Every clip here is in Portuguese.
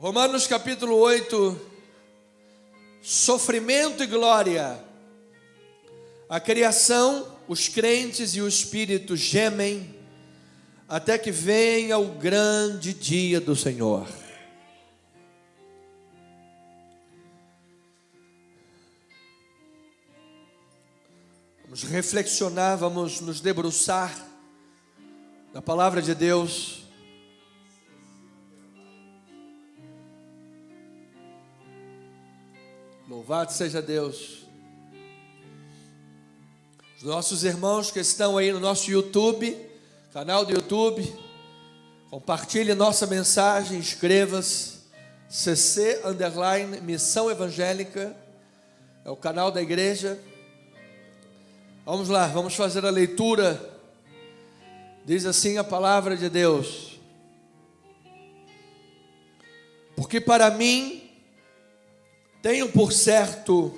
Romanos capítulo 8, sofrimento e glória. A criação, os crentes e o Espírito gemem até que venha o grande dia do Senhor. Vamos reflexionar, vamos nos debruçar na palavra de Deus. Louvado seja Deus. Os nossos irmãos que estão aí no nosso YouTube, canal do YouTube, compartilhe nossa mensagem, inscreva-se, CC_Missão Evangélica, é o canal da igreja. Vamos lá, vamos fazer a leitura. Diz assim a palavra de Deus: porque para mim tenho por certo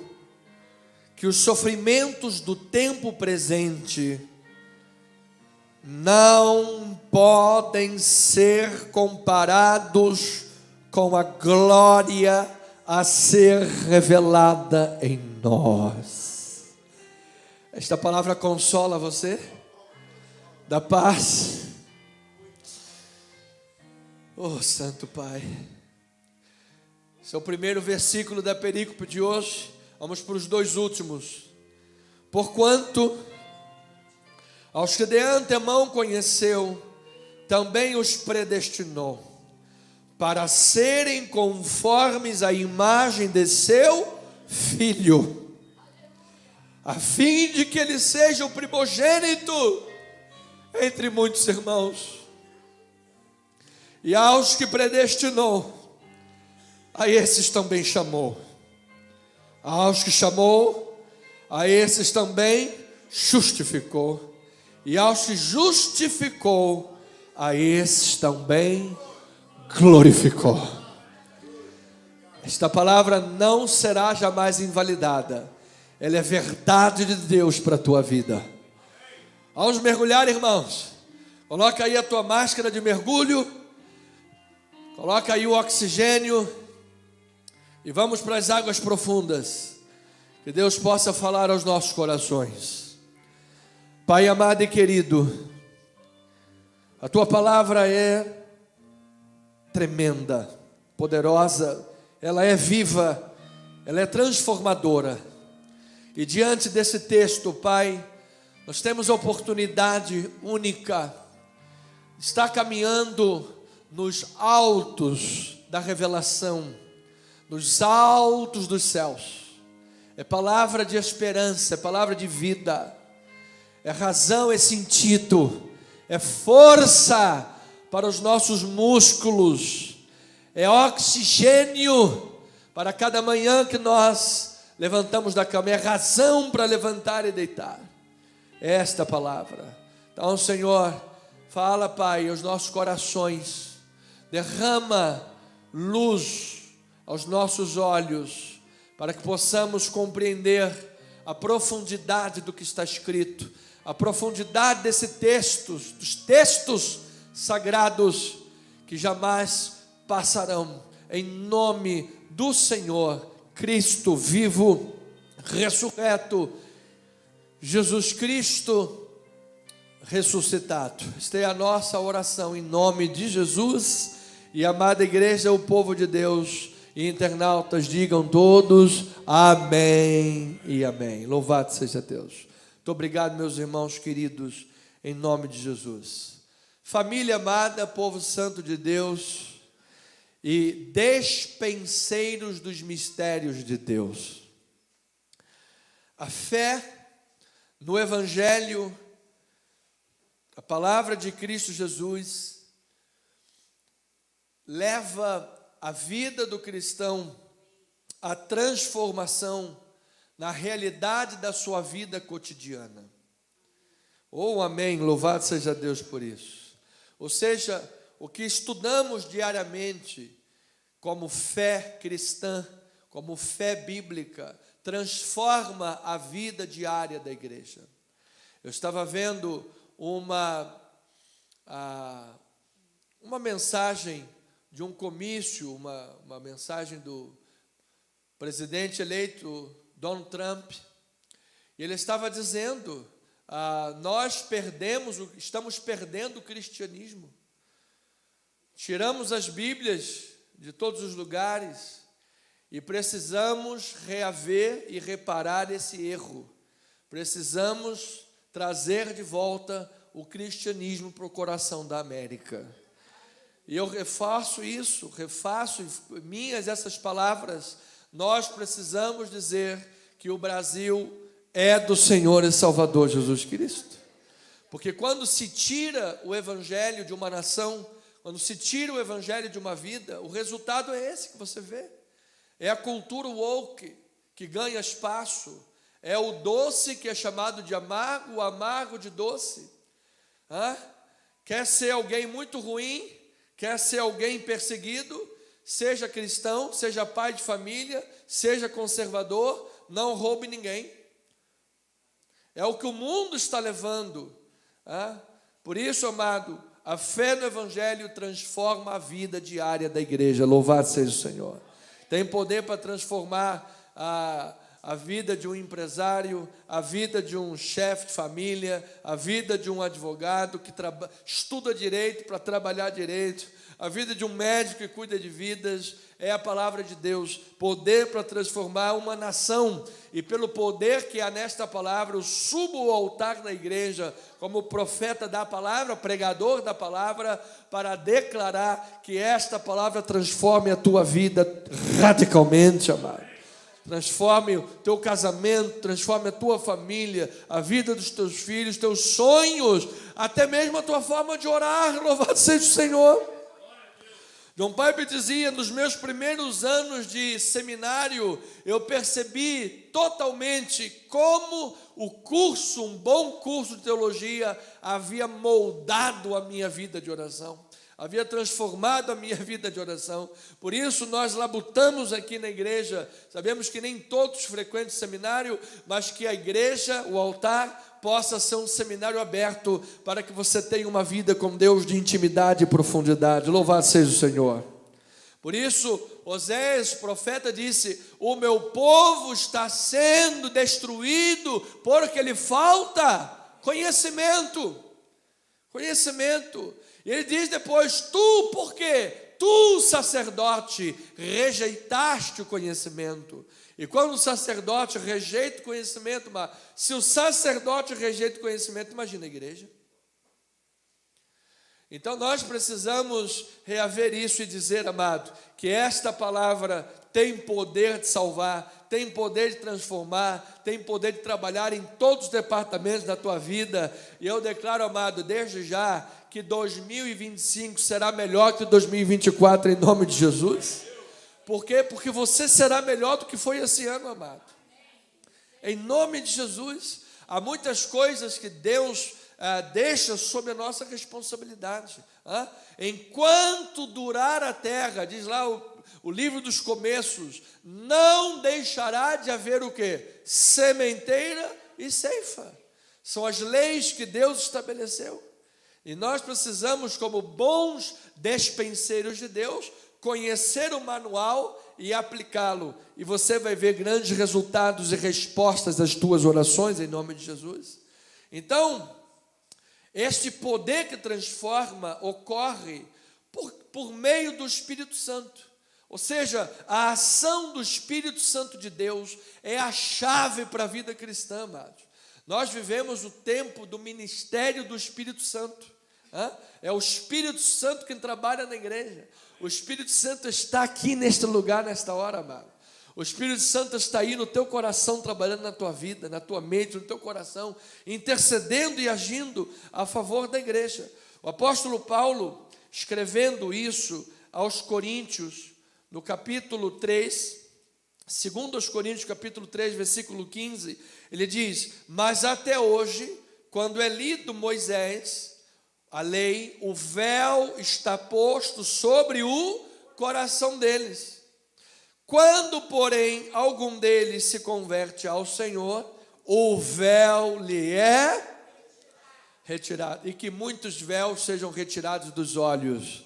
que os sofrimentos do tempo presente não podem ser comparados com a glória a ser revelada em nós. Esta palavra consola você? Dá paz? Oh, Santo Pai. Esse é o primeiro versículo da perícope de hoje. Vamos para os dois últimos. Porquanto aos que de antemão conheceu, também os predestinou para serem conformes à imagem de seu Filho, a fim de que ele seja o primogênito entre muitos irmãos. E aos que predestinou, a esses também chamou. Aos que chamou, a esses também justificou. E aos que justificou, a esses também glorificou. Esta palavra não será jamais invalidada. Ela é verdade de Deus para a tua vida. Vamos mergulhar, irmãos. Coloca aí a tua máscara de mergulho. Coloca aí o oxigênio. E vamos para as águas profundas. Que Deus possa falar aos nossos corações. Pai amado e querido, a tua palavra é tremenda, poderosa, ela é viva, ela é transformadora. E diante desse texto, Pai, nós temos a oportunidade única de estar caminhando nos altos da revelação, nos altos dos céus. É palavra de esperança, é palavra de vida, é razão, é sentido, é força para os nossos músculos, é oxigênio para cada manhã que nós levantamos da cama, é razão para levantar e deitar. É esta palavra. Então, Senhor, fala, Pai, aos nossos corações, derrama luz aos nossos olhos, para que possamos compreender a profundidade do que está escrito, a profundidade desse texto, dos textos sagrados que jamais passarão, em nome do Senhor Cristo vivo, ressurreto, Jesus Cristo ressuscitado. Esta é a nossa oração em nome de Jesus. E amada igreja, o povo de Deus e internautas, digam todos amém e amém. Louvado seja Deus. Muito obrigado, meus irmãos queridos, em nome de Jesus. Família amada, povo santo de Deus e despenseiros dos mistérios de Deus. A fé no Evangelho, a palavra de Cristo Jesus, leva a vida do cristão à transformação na realidade da sua vida cotidiana. Oh, amém, louvado seja Deus por isso. Ou seja, o que estudamos diariamente como fé cristã, como fé bíblica, transforma a vida diária da igreja. Eu estava vendo uma mensagem de um comício, uma mensagem do presidente eleito Donald Trump, e ele estava dizendo, estamos perdendo o cristianismo, tiramos as Bíblias de todos os lugares, e precisamos reaver e reparar esse erro, precisamos trazer de volta o cristianismo para o coração da América. E eu refaço minhas essas palavras. Nós precisamos dizer que o Brasil é do Senhor e Salvador Jesus Cristo. Porque quando se tira o evangelho de uma nação, quando se tira o evangelho de uma vida, o resultado é esse que você vê. É a cultura woke que ganha espaço. É o doce que é chamado de amargo, o amargo de doce. Quer ser alguém muito ruim, quer ser alguém perseguido, seja cristão, seja pai de família, seja conservador, não roube ninguém. É o que o mundo está levando. Por isso, amado, a fé no Evangelho transforma a vida diária da igreja. Louvado seja o Senhor. Tem poder para transformar a vida de um empresário, a vida de um chefe de família, a vida de um advogado que estuda direito para trabalhar direito, a vida de um médico que cuida de vidas. É a palavra de Deus, poder para transformar uma nação. E pelo poder que há nesta palavra, eu subo ao altar da igreja como profeta da palavra, pregador da palavra, para declarar que esta palavra transforme a tua vida radicalmente, amado. Transforme o teu casamento, transforme a tua família, a vida dos teus filhos, teus sonhos, até mesmo a tua forma de orar. Louvado seja o Senhor. John Piper dizia, nos meus primeiros anos de seminário, eu percebi totalmente como um bom curso de teologia, havia moldado a minha vida de oração, havia transformado a minha vida de oração. Por isso nós labutamos aqui na igreja, sabemos que nem todos frequentam seminário, mas que a igreja, o altar, possa ser um seminário aberto para que você tenha uma vida com Deus de intimidade e profundidade. Louvado seja o Senhor. Por isso, Oséias, profeta, disse: o meu povo está sendo destruído porque lhe falta conhecimento. E ele diz depois: tu, por quê? Tu, sacerdote, rejeitaste o conhecimento. E quando o sacerdote rejeita o conhecimento, mas se o sacerdote rejeita o conhecimento, imagina a igreja. Então nós precisamos reaver isso e dizer, amado, que esta palavra tem poder de salvar, tem poder de transformar, tem poder de trabalhar em todos os departamentos da tua vida. E eu declaro, amado, desde já, que 2025 será melhor que 2024, em nome de Jesus. Por quê? Porque você será melhor do que foi esse ano, amado. Em nome de Jesus. Há muitas coisas que Deus deixa sob a nossa responsabilidade. Enquanto durar a terra, diz lá o livro dos começos, não deixará de haver o quê? Sementeira e ceifa. São as leis que Deus estabeleceu. E nós precisamos, como bons despenseiros de Deus, conhecer o manual e aplicá-lo, e você vai ver grandes resultados e respostas das tuas orações, em nome de Jesus. Então, este poder que transforma ocorre por meio do Espírito Santo, ou seja, a ação do Espírito Santo de Deus é a chave para a vida cristã, amados. Nós vivemos o tempo do ministério do Espírito Santo. É o Espírito Santo que trabalha na igreja. O Espírito Santo está aqui neste lugar, nesta hora, amado. O Espírito Santo está aí no teu coração, trabalhando na tua vida, na tua mente, no teu coração, intercedendo e agindo a favor da igreja. O apóstolo Paulo, escrevendo isso aos Coríntios, no capítulo 3, segundo aos Coríntios, capítulo 3, versículo 15, ele diz: mas até hoje, quando é lido Moisés, a lei, o véu está posto sobre o coração deles. Quando, porém, algum deles se converte ao Senhor, o véu lhe é retirado. E que muitos véus sejam retirados dos olhos.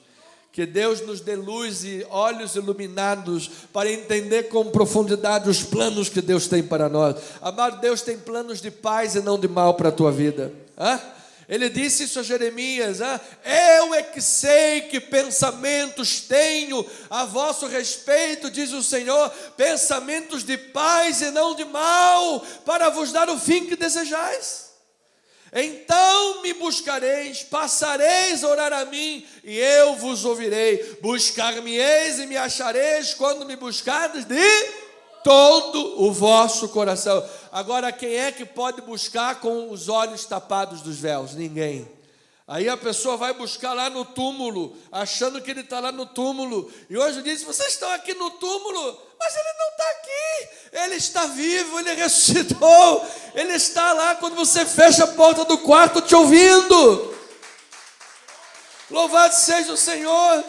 Que Deus nos dê luz e olhos iluminados para entender com profundidade os planos que Deus tem para nós. Amado, Deus tem planos de paz e não de mal para a tua vida. Ele disse isso a Jeremias: eu é que sei que pensamentos tenho a vosso respeito, diz o Senhor, pensamentos de paz e não de mal, para vos dar o fim que desejais. Então me buscareis, passareis a orar a mim, e eu vos ouvirei. Buscar-me-eis e me achareis, quando me buscardes de todo o vosso coração. Agora, quem é que pode buscar com os olhos tapados dos véus? Ninguém. Aí a pessoa vai buscar lá no túmulo, achando que ele está lá no túmulo. E hoje diz: vocês estão aqui no túmulo, mas ele não está aqui. Ele está vivo, ele ressuscitou. Ele está lá quando você fecha a porta do quarto te ouvindo. Louvado seja o Senhor.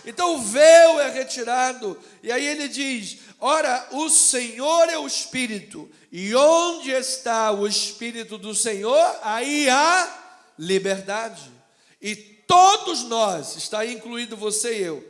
Então o véu é retirado. E aí ele diz: ora, o Senhor é o Espírito, e onde está o Espírito do Senhor, aí há liberdade. E todos nós, está aí incluído você e eu,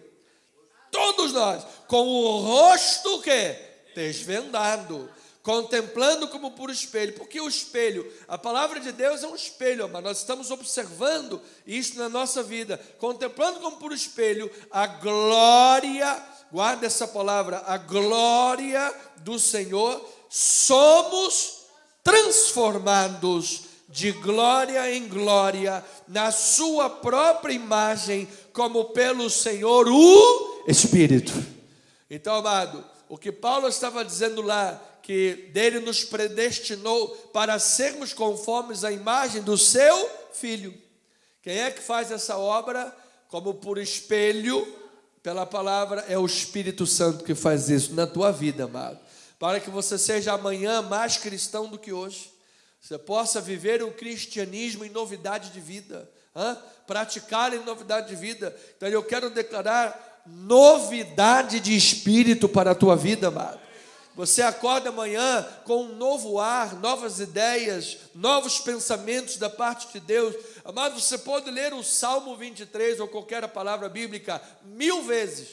todos nós, com o rosto o quê? Desvendado, contemplando como por espelho. Porque o espelho, a palavra de Deus é um espelho, mas nós estamos observando isso na nossa vida, contemplando como por espelho a glória, guarda essa palavra, a glória do Senhor. Somos transformados de glória em glória, na sua própria imagem, como pelo Senhor o Espírito. Então, amado, o que Paulo estava dizendo lá, que dele nos predestinou para sermos conformes à imagem do seu Filho. Quem é que faz essa obra? Como por espelho, pela palavra, é o Espírito Santo que faz isso na tua vida, amado. Para que você seja amanhã mais cristão do que hoje. Você possa viver o cristianismo em novidade de vida, praticar em novidade de vida. Então eu quero declarar novidade de espírito para a tua vida, amado. Você acorda amanhã com um novo ar, novas ideias, novos pensamentos da parte de Deus. Amado, você pode ler o Salmo 23 ou qualquer palavra bíblica 1000 vezes.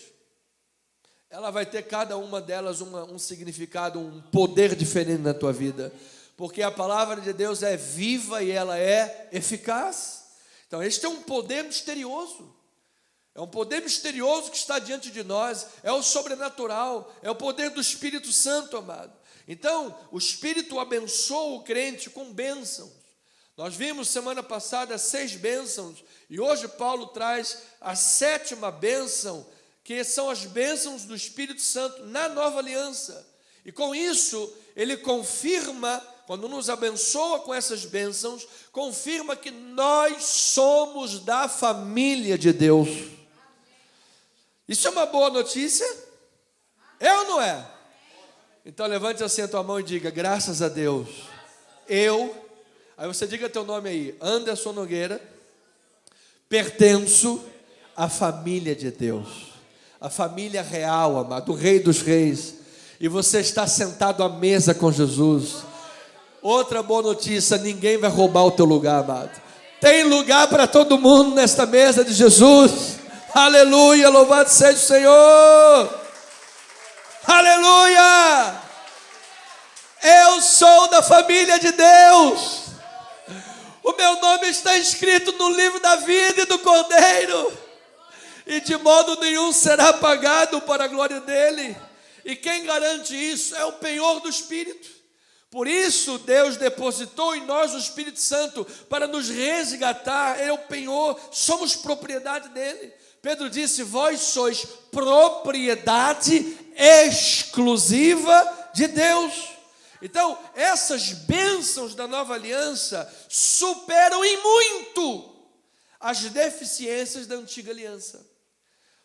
Ela vai ter cada uma delas um significado, um poder diferente na tua vida. Porque a palavra de Deus é viva e ela é eficaz. Então este é um poder misterioso. É um poder misterioso que está diante de nós. É o sobrenatural. É o poder do Espírito Santo, amado. Então o Espírito abençoa o crente com bênçãos. Nós vimos semana passada 6 bênçãos. E hoje Paulo traz a 7ª bênção, que são as bênçãos do Espírito Santo na nova aliança. E com isso ele confirma, quando nos abençoa com essas bênçãos, confirma que nós somos da família de Deus. Isso é uma boa notícia? É ou não é? Então levante assim a tua mão e diga: graças a Deus, aí você diga teu nome aí, Anderson Nogueira, pertenço à família de Deus, a família real, amado, o Rei dos Reis, e você está sentado à mesa com Jesus. Outra boa notícia: ninguém vai roubar o teu lugar, amado. Tem lugar para todo mundo nesta mesa de Jesus. Aleluia, louvado seja o Senhor. Aleluia. Eu sou da família de Deus. O meu nome está escrito no livro da vida e do Cordeiro, e de modo nenhum será apagado para a glória dele. E quem garante isso é o penhor do Espírito. Por isso Deus depositou em nós o Espírito Santo para nos resgatar. É o penhor, somos propriedade dele. Pedro disse: vós sois propriedade exclusiva de Deus. Então essas bênçãos da nova aliança superam em muito as deficiências da antiga aliança.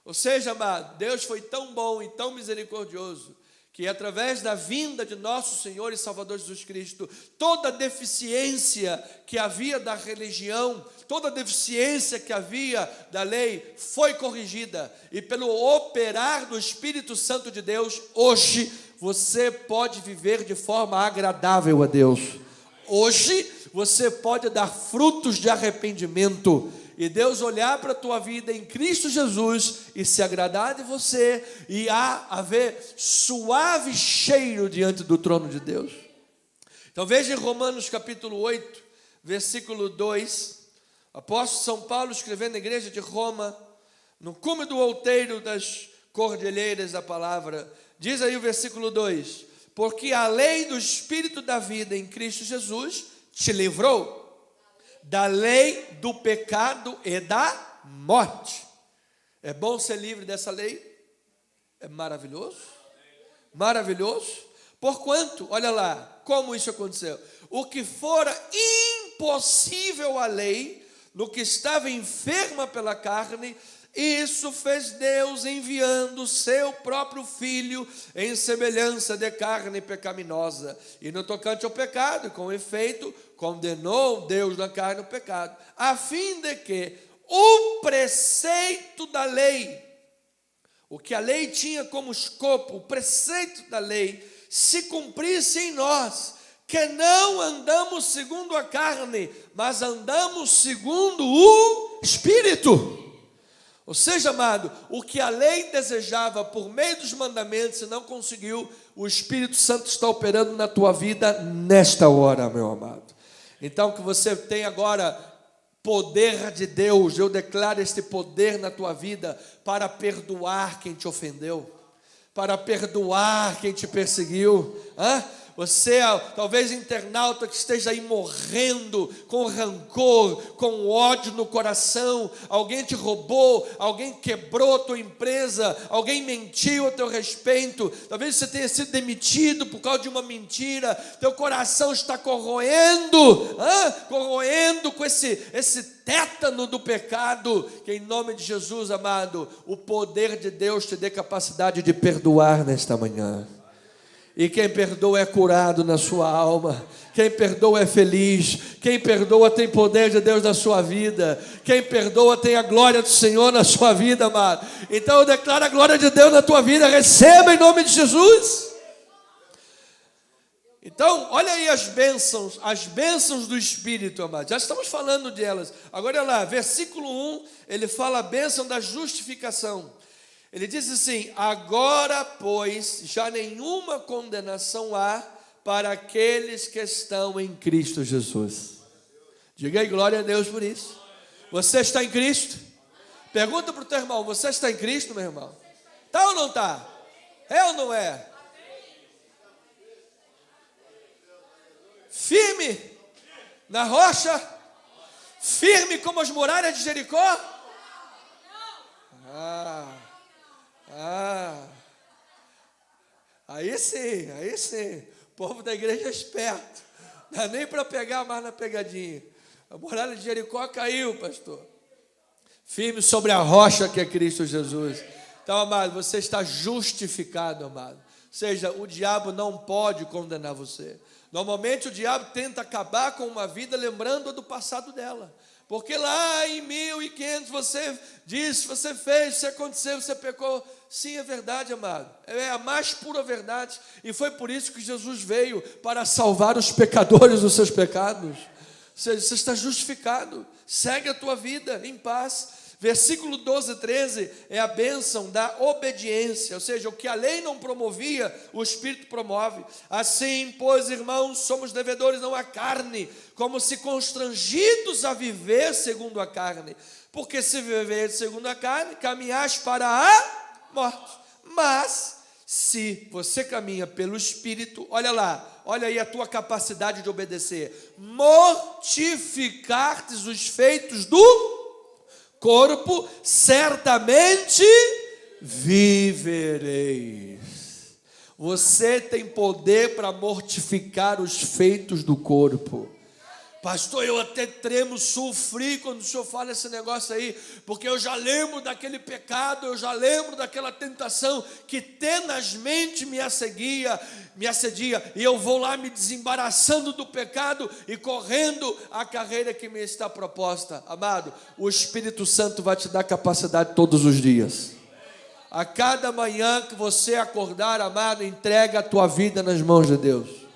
Ou seja, amado, Deus foi tão bom e tão misericordioso que através da vinda de nosso Senhor e Salvador Jesus Cristo, toda deficiência que havia da religião, toda deficiência que havia da lei foi corrigida. E pelo operar do Espírito Santo de Deus, hoje você pode viver de forma agradável a Deus. Hoje você pode dar frutos de arrependimento. e Deus olhar para a tua vida em Cristo Jesus e se agradar de você e haver suave cheiro diante do trono de Deus. Então veja em Romanos capítulo 8, versículo 2, o apóstolo São Paulo escrevendo na igreja de Roma, no cume do outeiro das cordilheiras da palavra, diz aí o versículo 2: porque a lei do Espírito da vida em Cristo Jesus te livrou da lei do pecado e da morte. É bom ser livre dessa lei? É maravilhoso? Maravilhoso? Porquanto, olha lá, como isso aconteceu. O que fora impossível à lei, no que estava enferma pela carne, isso fez Deus enviando o seu próprio Filho em semelhança de carne pecaminosa. E no tocante ao pecado, com efeito, condenou Deus na carne o pecado, a fim de que o preceito da lei, o que a lei tinha como escopo, o preceito da lei, se cumprisse em nós, que não andamos segundo a carne, mas andamos segundo o Espírito. Ou seja, amado, o que a lei desejava por meio dos mandamentos e não conseguiu, o Espírito Santo está operando na tua vida nesta hora, meu amado. Então que você tem agora poder de Deus, eu declaro este poder na tua vida para perdoar quem te ofendeu, para perdoar quem te perseguiu. Você, talvez internauta que esteja aí morrendo com rancor, com ódio no coração, alguém te roubou, alguém quebrou a tua empresa, alguém mentiu a teu respeito, talvez você tenha sido demitido por causa de uma mentira, teu coração está corroendo com esse tétano do pecado, que em nome de Jesus, amado, o poder de Deus te dê capacidade de perdoar nesta manhã. E quem perdoa é curado na sua alma. Quem perdoa é feliz. Quem perdoa tem poder de Deus na sua vida. Quem perdoa tem a glória do Senhor na sua vida, amado. Então eu declaro a glória de Deus na tua vida. Receba em nome de Jesus. Então, olha aí as bênçãos do Espírito, amado. Já estamos falando delas. Agora olha lá, versículo 1, ele fala a bênção da justificação. Ele diz assim: agora, pois, já nenhuma condenação há para aqueles que estão em Cristo Jesus. Diga aí, glória a Deus por isso. Você está em Cristo? Pergunta para o teu irmão: você está em Cristo, meu irmão? Está ou não está? É ou não é? Firme na rocha? Firme como as muralhas de Jericó? Aí sim, o povo da igreja é esperto, não dá nem para pegar mais na pegadinha. A muralha de Jericó caiu, pastor. Firme sobre a rocha que é Cristo Jesus. Então, amado, você está justificado, amado. Ou seja, o diabo não pode condenar você. Normalmente o diabo tenta acabar com uma vida lembrando do passado dela. Porque lá em 1500 você disse, você fez, você aconteceu, você pecou. Sim, é verdade, amado. É a mais pura verdade. E foi por isso que Jesus veio, para salvar os pecadores dos seus pecados. Ou seja, você está justificado. Segue a tua vida em paz. Versículo 12 e 13 é a bênção da obediência, ou seja, o que a lei não promovia, o Espírito promove. Assim, pois, irmãos, somos devedores não à carne, como se constrangidos a viver segundo a carne. Porque se viver segundo a carne, caminhais para a morte. Mas, se você caminha pelo Espírito, olha lá, olha aí a tua capacidade de obedecer. Mortificartes os feitos do corpo, certamente vivereis. Você tem poder para mortificar os feitos do corpo. Pastor, eu até tremo, sofri quando o senhor fala esse negócio aí, porque eu já lembro daquele pecado, eu já lembro daquela tentação que tenazmente me assedia, e eu vou lá me desembaraçando do pecado e correndo a carreira que me está proposta. Amado, o Espírito Santo vai te dar capacidade todos os dias. A cada manhã que você acordar, amado, entrega a tua vida nas mãos de Deus.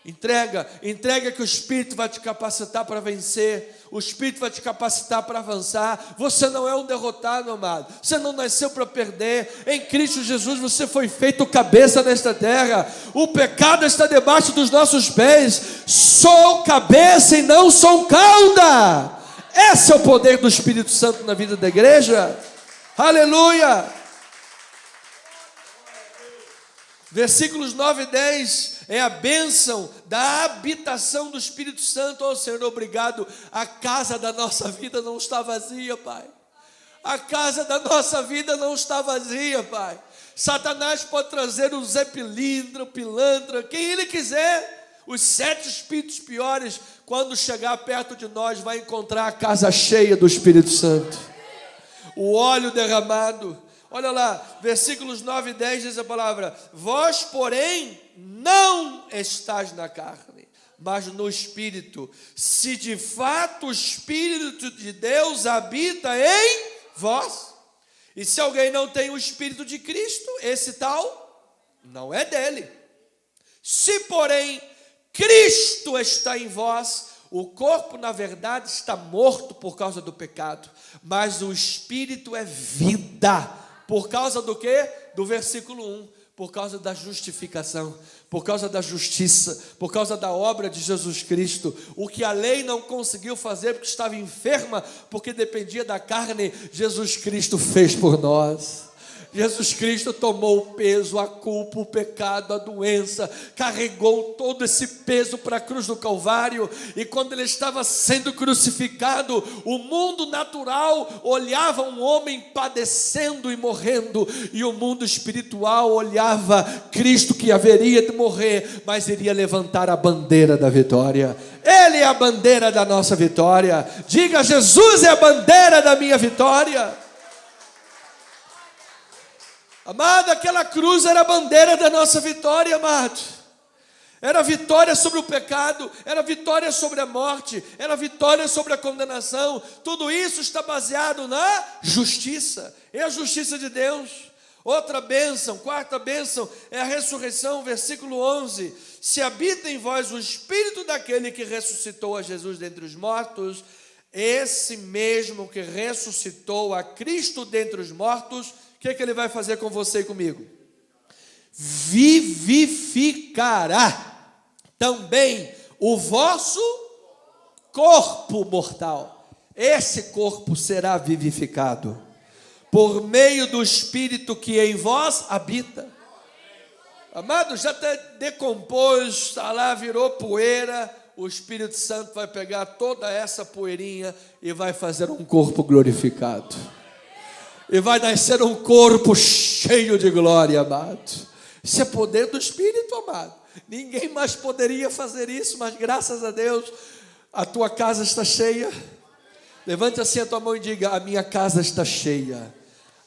Entrega que o Espírito vai te capacitar para vencer, o Espírito vai te capacitar para avançar. Você não é um derrotado, amado, você não nasceu para perder. Em Cristo Jesus você foi feito cabeça nesta terra. O pecado está debaixo dos nossos pés. Sou cabeça e não sou cauda. Esse é o poder do Espírito Santo na vida da igreja. Aleluia. Versículos 9 e 10 é a bênção da habitação do Espírito Santo. Oh Senhor, obrigado. A casa da nossa vida não está vazia, Pai. A casa da nossa vida não está vazia, Pai. Satanás pode trazer o Zé Pilintra, o Pilantra, quem ele quiser. Os 7 espíritos piores, quando chegar perto de nós, vai encontrar a casa cheia do Espírito Santo. O óleo derramado. Olha lá, versículos 9 e 10 diz a palavra: vós, porém, não estáis na carne, mas no Espírito, se de fato o Espírito de Deus habita em vós. E se alguém não tem o Espírito de Cristo, esse tal não é dele. Se, porém, Cristo está em vós, o corpo, na verdade, está morto por causa do pecado, mas o Espírito é vida. Por causa do quê? Do versículo 1. Por causa da justificação, por causa da justiça, por causa da obra de Jesus Cristo. O que a lei não conseguiu fazer porque estava enferma, porque dependia da carne, Jesus Cristo fez por nós. Jesus Cristo tomou o peso, a culpa, o pecado, a doença, carregou todo esse peso para a cruz do Calvário. E quando ele estava sendo crucificado, o mundo natural olhava um homem padecendo e morrendo, e o mundo espiritual olhava Cristo que haveria de morrer, mas iria levantar a bandeira da vitória. Ele é a bandeira da nossa vitória. Diga: Jesus é a bandeira da minha vitória. Amado, aquela cruz era a bandeira da nossa vitória, amado. Era vitória sobre o pecado, era vitória sobre a morte, era vitória sobre a condenação. Tudo isso está baseado na justiça. É a justiça de Deus. Outra bênção, quarta bênção, é a ressurreição, versículo 11. Se habita em vós o Espírito daquele que ressuscitou a Jesus dentre os mortos, esse mesmo que ressuscitou a Cristo dentre os mortos, o que ele vai fazer com você e comigo? Vivificará também o vosso corpo mortal. Esse corpo será vivificado por meio do Espírito que em vós habita. Amado, já até decompôs, está lá, virou poeira. O Espírito Santo vai pegar toda essa poeirinha e vai fazer um corpo glorificado. E vai nascer um corpo cheio de glória, amado. Isso é poder do Espírito, amado. Ninguém mais poderia fazer isso, mas graças a Deus, a tua casa está cheia. Levante assim a tua mão e diga: a minha casa está cheia.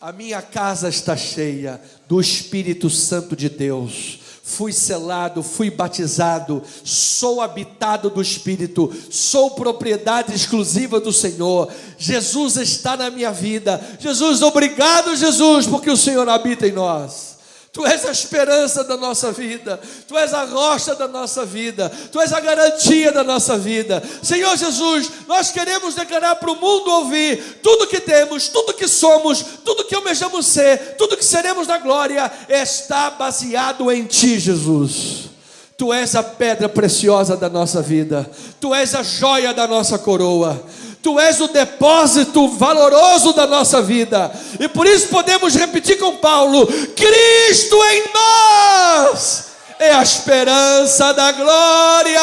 A minha casa está cheia do Espírito Santo de Deus. Fui selado, fui batizado, sou habitado do Espírito, sou propriedade exclusiva do Senhor. Jesus está na minha vida. Jesus, obrigado, Jesus, porque o Senhor habita em nós. Tu és a esperança da nossa vida, Tu és a rocha da nossa vida, Tu és a garantia da nossa vida. Senhor Jesus, nós queremos declarar para o mundo ouvir: tudo que temos, tudo que somos, tudo que almejamos ser, tudo que seremos na glória, está baseado em Ti, Jesus. Tu és a pedra preciosa da nossa vida, Tu és a joia da nossa coroa, Tu és o depósito valoroso da nossa vida. E por isso podemos repetir com Paulo: Cristo em nós é a esperança da glória.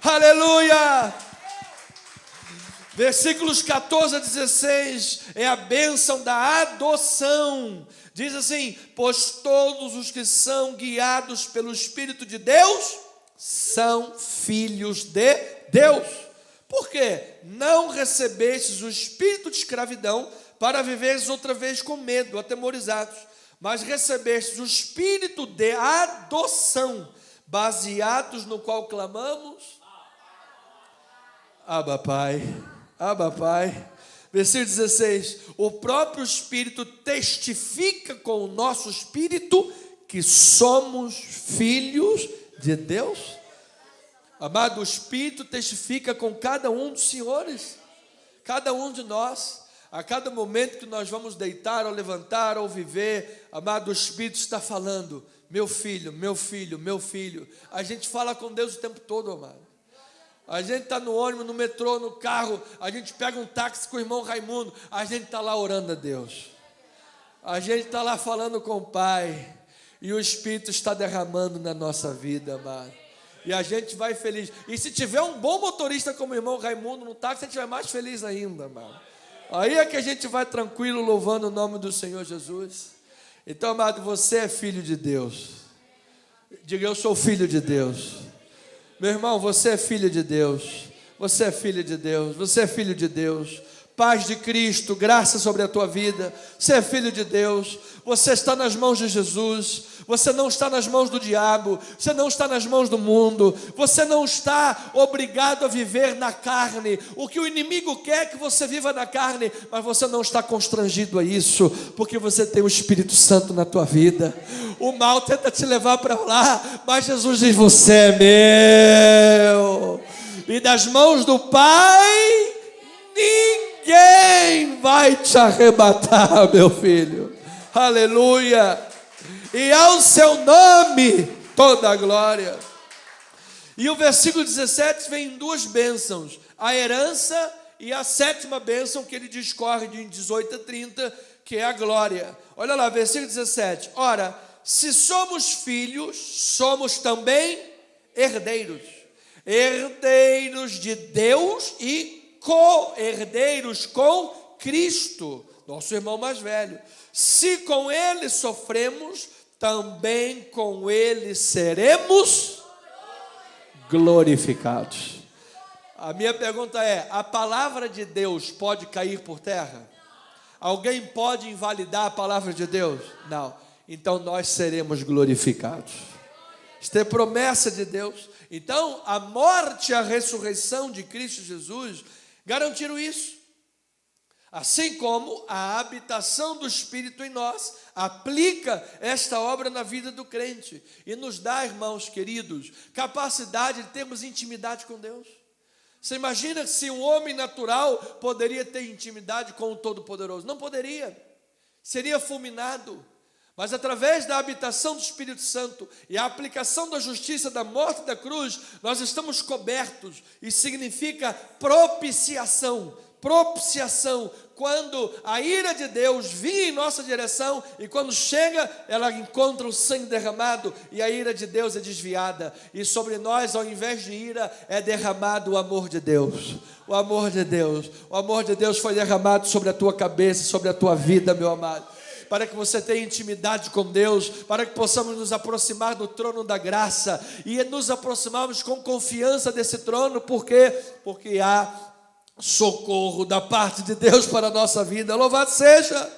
Aleluia. Versículos 14 a 16 é a bênção da adoção. Diz assim: pois todos os que são guiados pelo Espírito de Deus são filhos de Deus. Por quê? Não recebestes o espírito de escravidão para viveres outra vez com medo, atemorizados, mas recebestes o espírito de adoção, baseados no qual clamamos: Abba, Pai. Abba, Pai. Versículo 16: o próprio Espírito testifica com o nosso espírito que somos filhos de Deus? Amado, o Espírito testifica com cada um dos senhores, cada um de nós. A cada momento que nós vamos deitar, ou levantar, ou viver, amado, o Espírito está falando: meu filho, meu filho, meu filho. A gente fala com Deus o tempo todo, amado. A gente está no ônibus, no metrô, no carro, a gente pega um táxi com o irmão Raimundo, a gente está lá orando a Deus. A gente está lá falando com o Pai, e o Espírito está derramando na nossa vida, amado. E a gente vai feliz. E se tiver um bom motorista como o irmão Raimundo no táxi, a gente vai mais feliz ainda, amado. Aí é que a gente vai tranquilo, louvando o nome do Senhor Jesus. Então, amado, você é filho de Deus. Diga: eu sou filho de Deus. Meu irmão, você é filho de Deus. Você é filho de Deus. Você é filho de Deus. Paz de Cristo, graça sobre a tua vida. Você é filho de Deus. Você está nas mãos de Jesus. Você não está nas mãos do diabo. Você não está nas mãos do mundo. Você não está obrigado a viver na carne. O que o inimigo quer é que você viva na carne, mas você não está constrangido a isso, porque você tem o Espírito Santo na tua vida. O mal tenta te levar para lá, mas Jesus diz: você é meu. E das mãos do Pai ninguém vai te arrebatar, meu filho. Aleluia. E ao seu nome toda a glória. E o versículo 17 vem em duas bênçãos: a herança e a sétima bênção, que ele discorre de 18 a 30, que é a glória. Olha lá, versículo 17. Ora, se somos filhos, somos também herdeiros. Herdeiros de Deus e co-herdeiros com Cristo, nosso irmão mais velho. Se com ele sofremos, também com ele seremos glorificados. A minha pergunta é: a palavra de Deus pode cair por terra? Alguém pode invalidar a palavra de Deus? Não. Então nós seremos glorificados. Isto é promessa de Deus. Então a morte e a ressurreição de Cristo Jesus garantiram isso. Assim como a habitação do Espírito em nós aplica esta obra na vida do crente e nos dá, irmãos queridos, capacidade de termos intimidade com Deus. Você imagina se um homem natural poderia ter intimidade com o Todo-Poderoso? Não poderia, seria fulminado. Mas através da habitação do Espírito Santo e a aplicação da justiça da morte da cruz, nós estamos cobertos, e significa propiciação. Propiciação, quando a ira de Deus vinha em nossa direção, e quando chega, ela encontra o sangue derramado, e a ira de Deus é desviada, e sobre nós, ao invés de ira, é derramado o amor de Deus. O amor de Deus. O amor de Deus foi derramado sobre a tua cabeça, sobre a tua vida, meu amado, para que você tenha intimidade com Deus, para que possamos nos aproximar do trono da graça, e nos aproximarmos com confiança desse trono. Por quê? Porque há socorro da parte de Deus para a nossa vida. Louvado seja!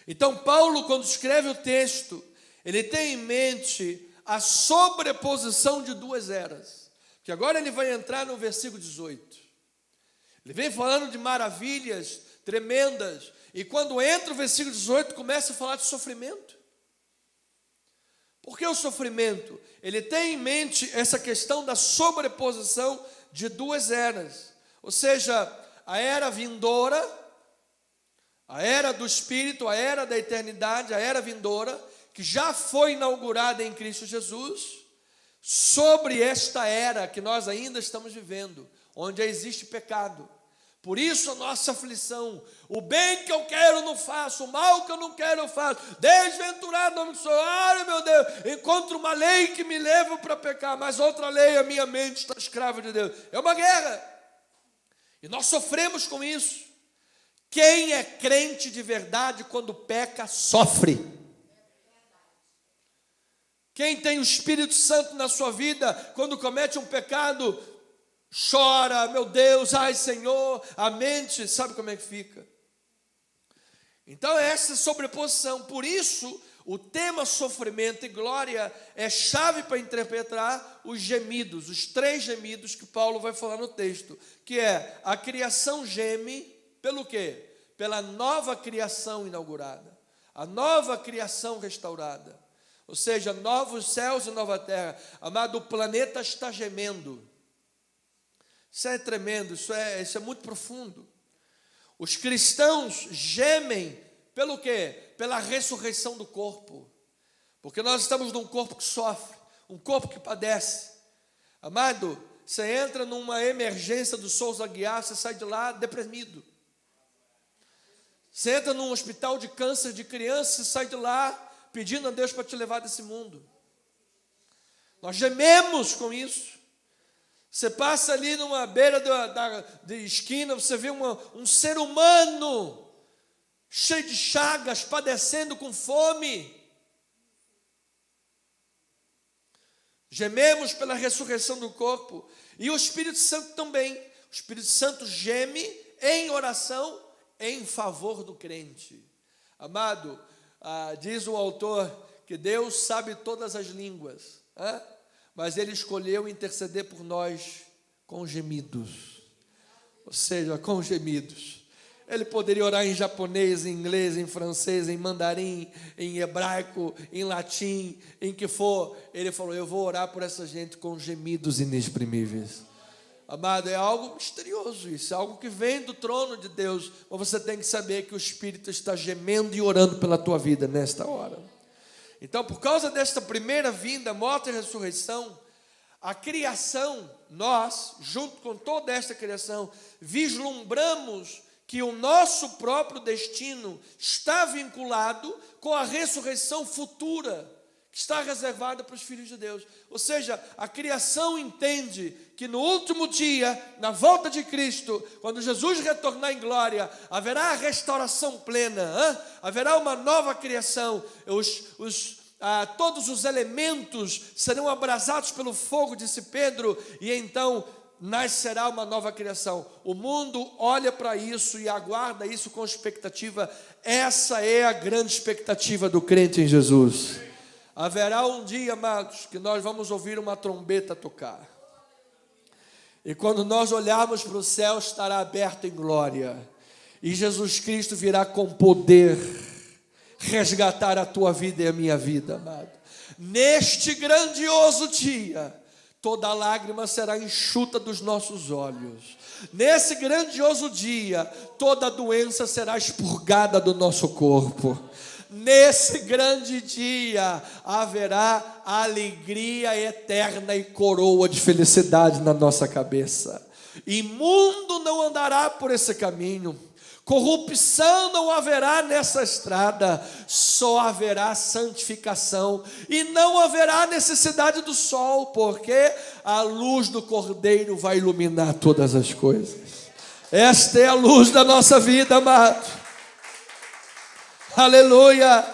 Então Paulo, quando escreve o texto, ele tem em mente a sobreposição de duas eras, que agora ele vai entrar no versículo 18. Ele vem falando de maravilhas tremendas, e quando entra o versículo 18, começa a falar de sofrimento. Por que o sofrimento? Ele tem em mente essa questão da sobreposição de duas eras. Ou seja, a era vindoura, a era do Espírito, a era da eternidade, a era vindoura, que já foi inaugurada em Cristo Jesus, sobre esta era que nós ainda estamos vivendo, onde existe pecado. Por isso a nossa aflição: o bem que eu quero não faço, o mal que eu não quero eu faço, desventurado não sou. Ai meu Deus, encontro uma lei que me leva para pecar, mas outra lei, a minha mente está escrava de Deus. É uma guerra. E nós sofremos com isso. Quem é crente de verdade, quando peca, sofre. Quem tem o Espírito Santo na sua vida, quando comete um pecado, chora: meu Deus, ai Senhor. A mente, sabe como é que fica? Então é essa sobreposição. Por isso, o tema sofrimento e glória é chave para interpretar os gemidos, os três gemidos que Paulo vai falar no texto, que é: a criação geme pelo quê? Pela nova criação inaugurada. a nova criação restaurada, ou seja, novos céus e nova terra. Amado, o planeta está gemendo. Isso é tremendo, isso é muito profundo. Os cristãos gemem pelo quê? Pela ressurreição do corpo. Porque nós estamos num corpo que sofre, um corpo que padece. Amado, você entra numa emergência do Souza Aguiar, você sai de lá deprimido. Você entra num hospital de câncer de criança, você sai de lá pedindo a Deus para te levar desse mundo. Nós gememos com isso. Você passa ali numa beira de esquina, você vê um ser humano cheio de chagas, padecendo com fome. Gememos pela ressurreição do corpo. E o Espírito Santo também. O Espírito Santo geme em oração em favor do crente. Amado, diz o autor que Deus sabe todas as línguas, mas Ele escolheu interceder por nós com gemidos. Ou seja, com gemidos. Ele poderia orar em japonês, em inglês, em francês, em mandarim, em hebraico, em latim, em que for. Ele falou, eu vou orar por essa gente com gemidos inexprimíveis. Amado, é algo misterioso isso, é algo que vem do trono de Deus, mas você tem que saber que o Espírito está gemendo e orando pela tua vida nesta hora. Então, por causa desta primeira vinda, morte e ressurreição, a criação, nós, junto com toda esta criação, vislumbramos que o nosso próprio destino está vinculado com a ressurreição futura, que está reservada para os filhos de Deus. Ou seja, a criação entende que no último dia, na volta de Cristo, quando Jesus retornar em glória, haverá a restauração plena, haverá uma nova criação, todos os elementos serão abrasados pelo fogo, disse Pedro, e então nascerá uma nova criação. O mundo olha para isso e aguarda isso com expectativa. Essa é a grande expectativa do crente em Jesus. Haverá um dia, amados, que nós vamos ouvir uma trombeta tocar. E quando nós olharmos para o céu, estará aberto em glória. E Jesus Cristo virá com poder resgatar a tua vida e a minha vida, amado. Neste grandioso dia, toda lágrima será enxuta dos nossos olhos. Nesse grandioso dia, toda doença será expurgada do nosso corpo. Nesse grande dia, haverá alegria eterna e coroa de felicidade na nossa cabeça. Imundo não andará por esse caminho. Corrupção não haverá nessa estrada, só haverá santificação, e não haverá necessidade do sol, porque a luz do Cordeiro vai iluminar todas as coisas. Esta é a luz da nossa vida, amado. Aleluia!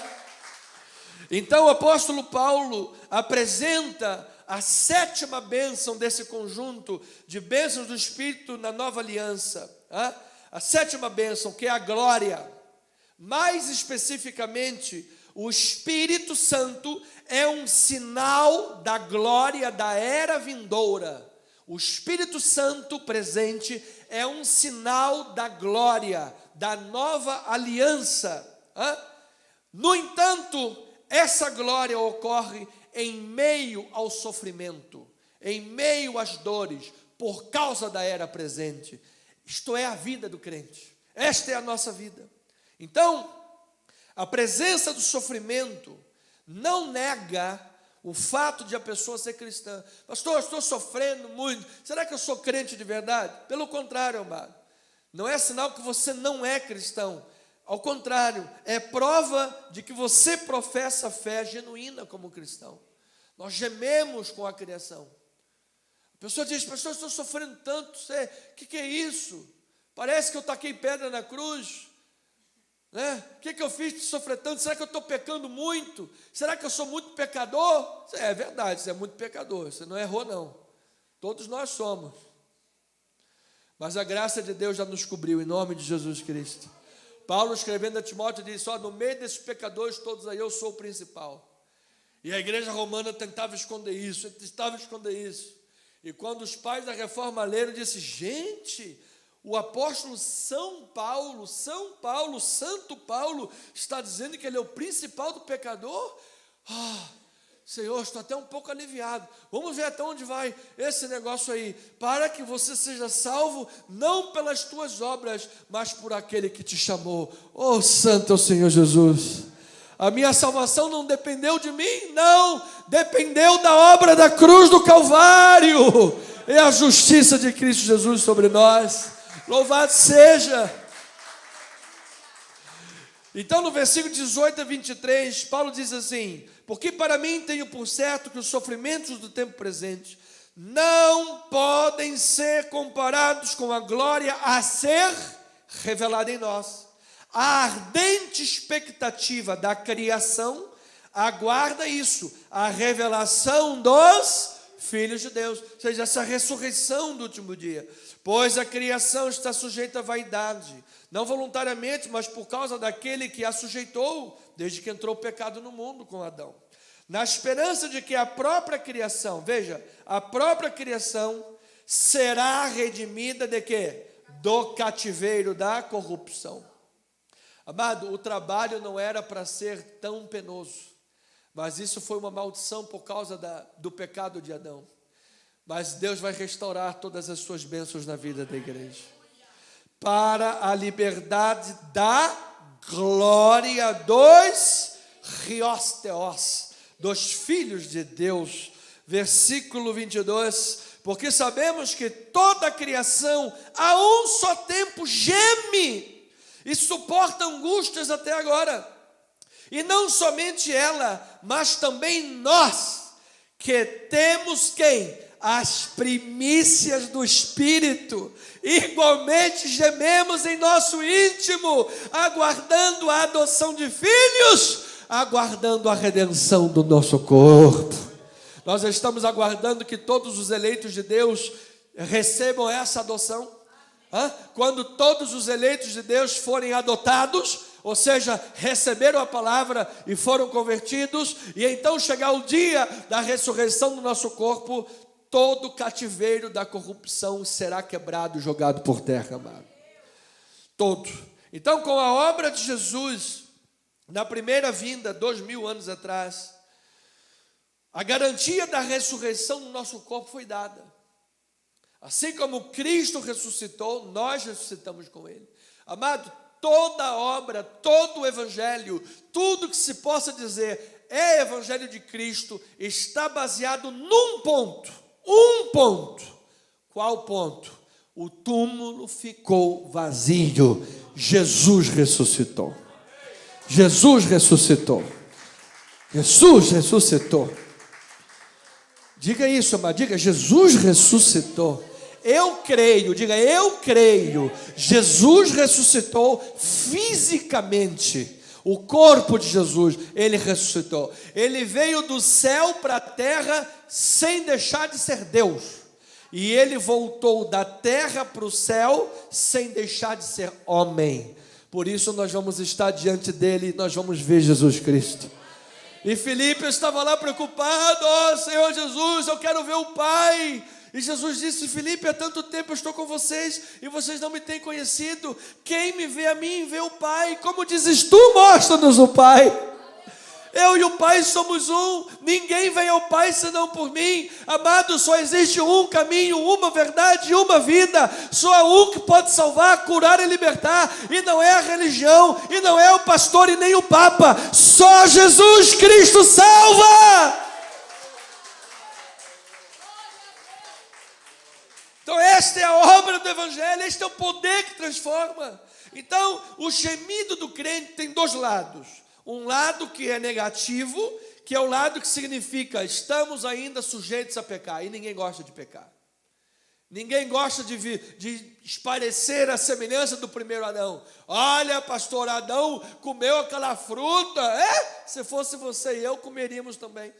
Então o apóstolo Paulo apresenta a 7ª bênção desse conjunto de bênçãos do Espírito na nova aliança. A 7ª bênção, que é a glória. Mais especificamente, o Espírito Santo é um sinal da glória da era vindoura. O Espírito Santo presente é um sinal da glória da nova aliança. No entanto, essa glória ocorre em meio ao sofrimento, em meio às dores, por causa da era presente. Isto é a vida do crente. Esta é a nossa vida. Então, a presença do sofrimento não nega o fato de a pessoa ser cristã. Pastor, eu estou sofrendo muito. Será que eu sou crente de verdade? Pelo contrário, amado. Não é sinal que você não é cristão. Ao contrário, é prova de que você professa fé genuína como cristão. Nós gememos com a criação. A pessoa diz, pastor, eu estou sofrendo tanto, o que é isso? Parece que eu taquei pedra na cruz, né? O que eu fiz de sofrer tanto? Será que eu estou pecando muito? Será que eu sou muito pecador? É verdade, você é muito pecador, você não errou não. Todos nós somos. Mas a graça de Deus já nos cobriu, em nome de Jesus Cristo. Paulo, escrevendo a Timóteo, disse, no meio desses pecadores todos aí, eu sou o principal. E a igreja romana tentava esconder isso. E quando os pais da reforma leram, disse, gente, O apóstolo Santo Paulo, Santo Paulo, está dizendo que ele é o principal do pecador? Senhor, estou até um pouco aliviado. Vamos ver até onde vai esse negócio aí. Para que você seja salvo, não pelas tuas obras, mas por aquele que te chamou. Oh, santo é o Senhor Jesus. A minha salvação não dependeu de mim, não. Dependeu da obra da cruz do Calvário. É a justiça de Cristo Jesus sobre nós. Louvado seja. Então, no versículo 18 a 23, Paulo diz assim: porque para mim tenho por certo que os sofrimentos do tempo presente não podem ser comparados com a glória a ser revelada em nós. A ardente expectativa da criação aguarda isso, a revelação dos filhos de Deus, ou seja, essa ressurreição do último dia. Pois a criação está sujeita à vaidade, não voluntariamente, mas por causa daquele que a sujeitou, desde que entrou o pecado no mundo com Adão. Na esperança de que a própria criação, veja, a própria criação será redimida de quê? Do cativeiro da corrupção. Amado, o trabalho não era para ser tão penoso, mas isso foi uma maldição por causa do pecado de Adão. Mas Deus vai restaurar todas as suas bênçãos na vida da igreja. Para a liberdade da glória dos rios, dos filhos de Deus. Versículo 22. Porque sabemos que toda a criação a um só tempo geme e suporta angústias até agora. E não somente ela, mas também nós, que temos quem? As primícias do Espírito, igualmente gememos em nosso íntimo, aguardando a adoção de filhos, aguardando a redenção do nosso corpo. Nós estamos aguardando que todos os eleitos de Deus recebam essa adoção. Quando todos os eleitos de Deus forem adotados, ou seja, receberam a palavra e foram convertidos, e então chegar o dia da ressurreição do nosso corpo, todo o cativeiro da corrupção será quebrado e jogado por terra, amado. Todo. Então, com a obra de Jesus, na primeira vinda, 2000 anos atrás, a garantia da ressurreição do nosso corpo foi dada. Assim como Cristo ressuscitou, nós ressuscitamos com Ele. Amado, toda a obra, todo o evangelho, tudo que se possa dizer é evangelho de Cristo, está baseado num ponto. Um ponto. Qual ponto? O túmulo ficou vazio. Jesus ressuscitou. Jesus ressuscitou. Jesus ressuscitou. Diga isso, amado. Diga, Jesus ressuscitou. Eu creio, diga, eu creio. Jesus ressuscitou fisicamente. O corpo de Jesus, ele ressuscitou. Ele veio do céu para a terra sem deixar de ser Deus. E ele voltou da terra para o céu sem deixar de ser homem. Por isso nós vamos estar diante dele e nós vamos ver Jesus Cristo. E Filipe estava lá preocupado: ó Senhor Jesus, eu quero ver o Pai. E Jesus disse: Filipe, há tanto tempo eu estou com vocês e vocês não me têm conhecido. Quem me vê a mim, vê o Pai. Como dizes tu, mostra-nos o Pai. Eu e o Pai somos um. Ninguém vem ao Pai senão por mim. Amado, só existe um caminho, uma verdade e uma vida. Só há um que pode salvar, curar e libertar. E não é a religião, e não é o pastor e nem o Papa. Só Jesus Cristo salva. Então esta é a obra do Evangelho, este é o poder que transforma. Então o gemido do crente tem dois lados. Um lado que é negativo, que é o lado que significa estamos ainda sujeitos a pecar. E ninguém gosta de pecar. Ninguém gosta de esparecer a semelhança do primeiro Adão. Olha, pastor, Adão comeu aquela fruta. Se fosse você e eu, comeríamos também.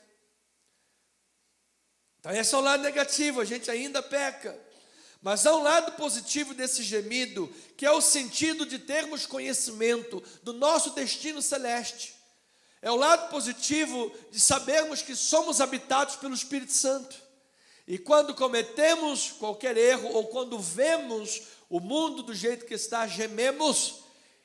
Então esse é o lado negativo, a gente ainda peca. Mas há um lado positivo desse gemido, que é o sentido de termos conhecimento do nosso destino celeste. É o lado positivo de sabermos que somos habitados pelo Espírito Santo. E quando cometemos qualquer erro, ou quando vemos o mundo do jeito que está, gememos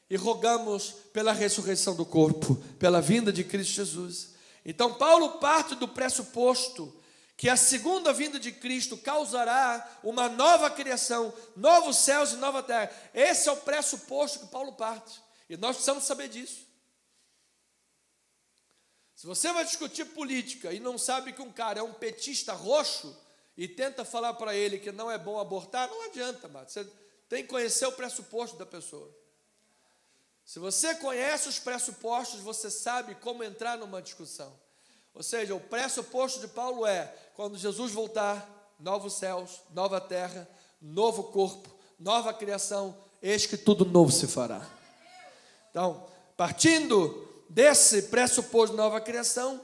e rogamos pela ressurreição do corpo, pela vinda de Cristo Jesus. Então Paulo parte do pressuposto que a segunda vinda de Cristo causará uma nova criação, novos céus e nova terra. Esse é o pressuposto que Paulo parte, e nós precisamos saber disso. Se você vai discutir política e não sabe que um cara é um petista roxo e tenta falar para ele que não é bom abortar, não adianta, mano. Você tem que conhecer o pressuposto da pessoa. Se você conhece os pressupostos, você sabe como entrar numa discussão. Ou seja, o pressuposto de Paulo é: quando Jesus voltar, novos céus, nova terra, novo corpo, nova criação, eis que tudo novo se fará. Então, partindo desse pressuposto de nova criação,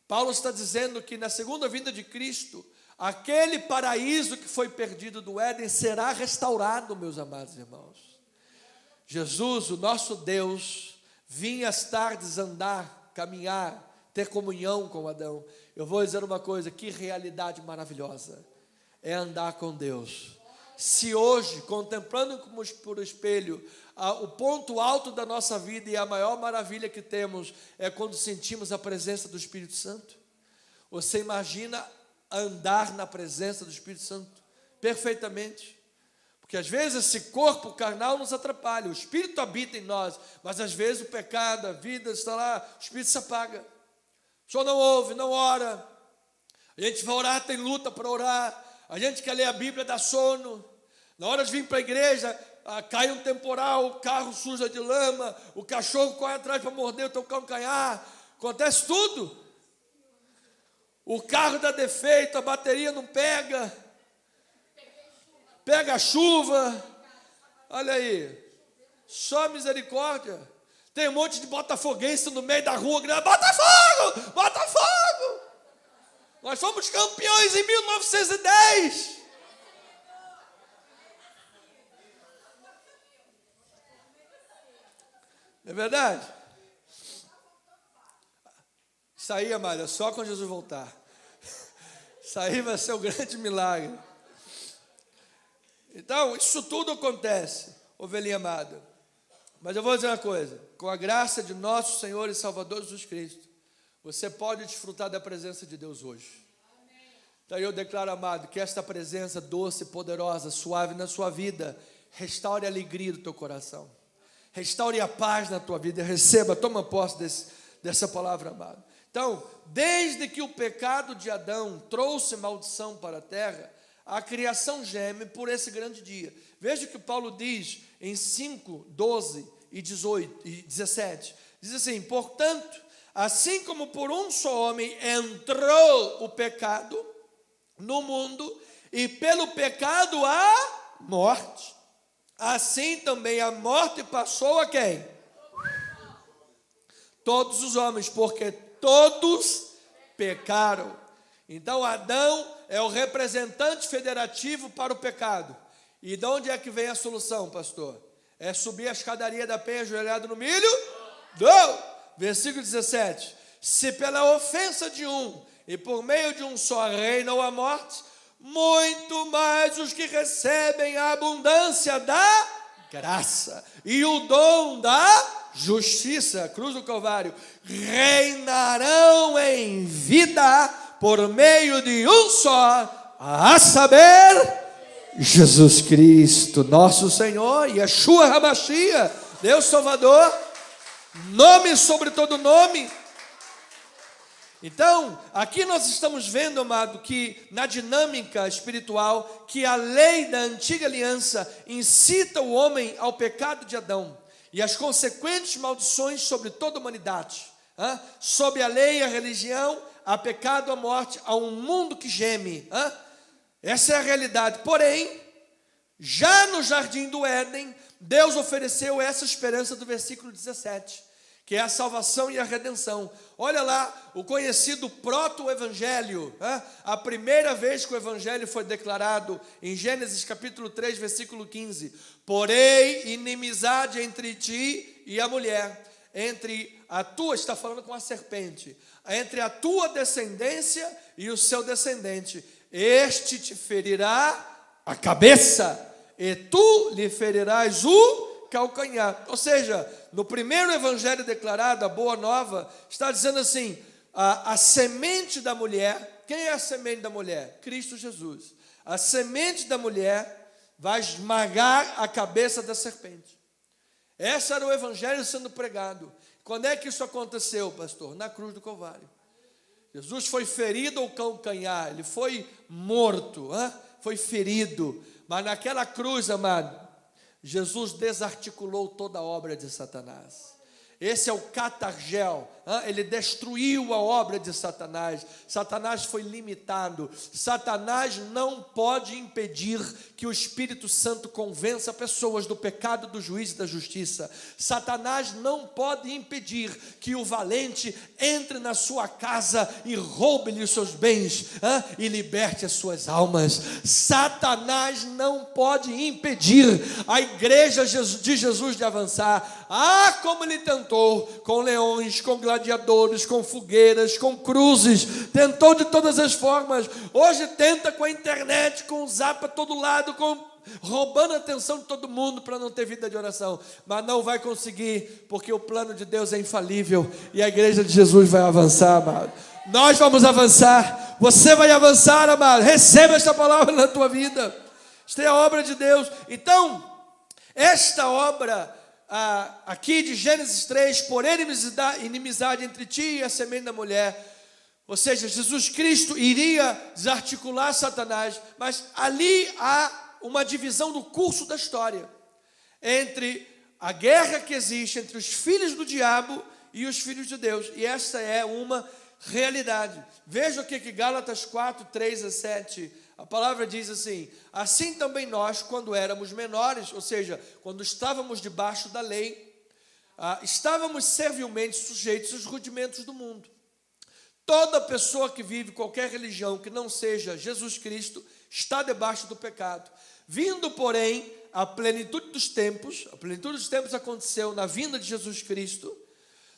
Paulo está dizendo que na segunda vinda de Cristo, aquele paraíso que foi perdido do Éden será restaurado, meus amados irmãos. Jesus, o nosso Deus, vinha às tardes andar, caminhar, ter comunhão com Adão. Eu vou dizer uma coisa, que realidade maravilhosa é andar com Deus. Se hoje, contemplando por espelho, o ponto alto da nossa vida e a maior maravilha que temos é quando sentimos a presença do Espírito Santo. Você imagina andar na presença do Espírito Santo perfeitamente? Porque às vezes esse corpo carnal nos atrapalha, o Espírito habita em nós, mas às vezes o pecado, a vida está lá, o Espírito se apaga. O senhor não ouve, não ora. A gente vai orar, tem luta para orar. A gente quer ler a Bíblia, dá sono. Na hora de vir para a igreja, cai um temporal, o carro suja de lama, o cachorro corre atrás para morder o teu calcanhar. Acontece tudo. O carro dá defeito, a bateria não pega. Pega a chuva. Olha aí. Só misericórdia. Tem um monte de botafoguense no meio da rua gritando: Botafogo! Botafogo! Nós fomos campeões em 1910. Não é verdade? Isso aí, amada, é só quando Jesus voltar. Isso aí vai ser um grande milagre. Então, isso tudo acontece, ovelhinha amada. Mas eu vou dizer uma coisa: com a graça de nosso Senhor e Salvador Jesus Cristo, você pode desfrutar da presença de Deus hoje. Então eu declaro, amado, que esta presença doce, poderosa, suave na sua vida, restaure a alegria do teu coração, restaure a paz na tua vida. Receba, toma posse dessa palavra, amado. Então, desde que o pecado de Adão trouxe maldição para a terra, a criação geme por esse grande dia. Veja o que Paulo diz em 5, 12 e 18 e 17. Diz assim: portanto, assim como por um só homem entrou o pecado no mundo, e pelo pecado a morte, assim também a morte passou a quem? Todos os homens, porque todos pecaram. Então Adão é o representante federativo para o pecado. E de onde é que vem a solução, pastor? É subir a escadaria da penha ajoelhado no milho? Não! Versículo 17: se pela ofensa de um e por meio de um só reinou a morte, muito mais os que recebem a abundância da graça e o dom da justiça, cruz do Calvário, reinarão em vida por meio de um só, a saber, Jesus Cristo, nosso Senhor, Yeshua HaMashiach, Deus Salvador, nome sobre todo nome. Então, aqui nós estamos vendo, amado, que na dinâmica espiritual, que a lei da antiga aliança incita o homem ao pecado de Adão e as consequentes maldições sobre toda a humanidade, sob a lei, a religião, a pecado, a morte, a um mundo que geme. Essa é a realidade. Porém, já no jardim do Éden, Deus ofereceu essa esperança do versículo 17, que é a salvação e a redenção. Olha lá, o conhecido proto-evangelho, a primeira vez que o evangelho foi declarado em Gênesis capítulo 3, versículo 15. Porém, inimizade entre ti e a mulher, entre a tua, está falando com a serpente, entre a tua descendência e o seu descendente, este te ferirá a cabeça, e tu lhe ferirás o calcanhar. Ou seja, no primeiro evangelho declarado, a boa nova, está dizendo assim, a semente da mulher. Quem é a semente da mulher? Cristo Jesus. A semente da mulher vai esmagar a cabeça da serpente. Esse era o evangelho sendo pregado. Quando é que isso aconteceu, pastor? Na cruz do Calvário. Jesus foi ferido ao calcanhar, ele foi morto, foi ferido. Mas naquela cruz, amado, Jesus desarticulou toda a obra de Satanás. Esse é o catargel, ele destruiu a obra de Satanás. Satanás foi limitado. Satanás não pode impedir que o Espírito Santo convença pessoas do pecado, do juízo e da justiça. Satanás não pode impedir que o valente entre na sua casa e roube-lhe os seus bens, e liberte as suas almas. Satanás não pode impedir a igreja de Jesus de avançar. Como ele tentou com leões, com gladiadores, com fogueiras, com cruzes, tentou de todas as formas. Hoje tenta com a internet, com o zap a todo lado, roubando a atenção de todo mundo para não ter vida de oração, mas não vai conseguir, porque o plano de Deus é infalível e a igreja de Jesus vai avançar, amado. Nós vamos avançar, você vai avançar, amado. Receba esta palavra na tua vida. Isto é a obra de Deus. Então, esta obra aqui de Gênesis 3, por inimizade entre ti e a semente da mulher, ou seja, Jesus Cristo iria desarticular Satanás, mas ali há uma divisão do curso da história, entre a guerra que existe entre os filhos do diabo e os filhos de Deus, e essa é uma realidade. Veja o que Gálatas 4, 3 a 7, a palavra diz assim: assim também nós, quando éramos menores, ou seja, quando estávamos debaixo da lei, estávamos servilmente sujeitos aos rudimentos do mundo. Toda pessoa que vive qualquer religião que não seja Jesus Cristo está debaixo do pecado. Vindo, porém, a plenitude dos tempos aconteceu na vinda de Jesus Cristo.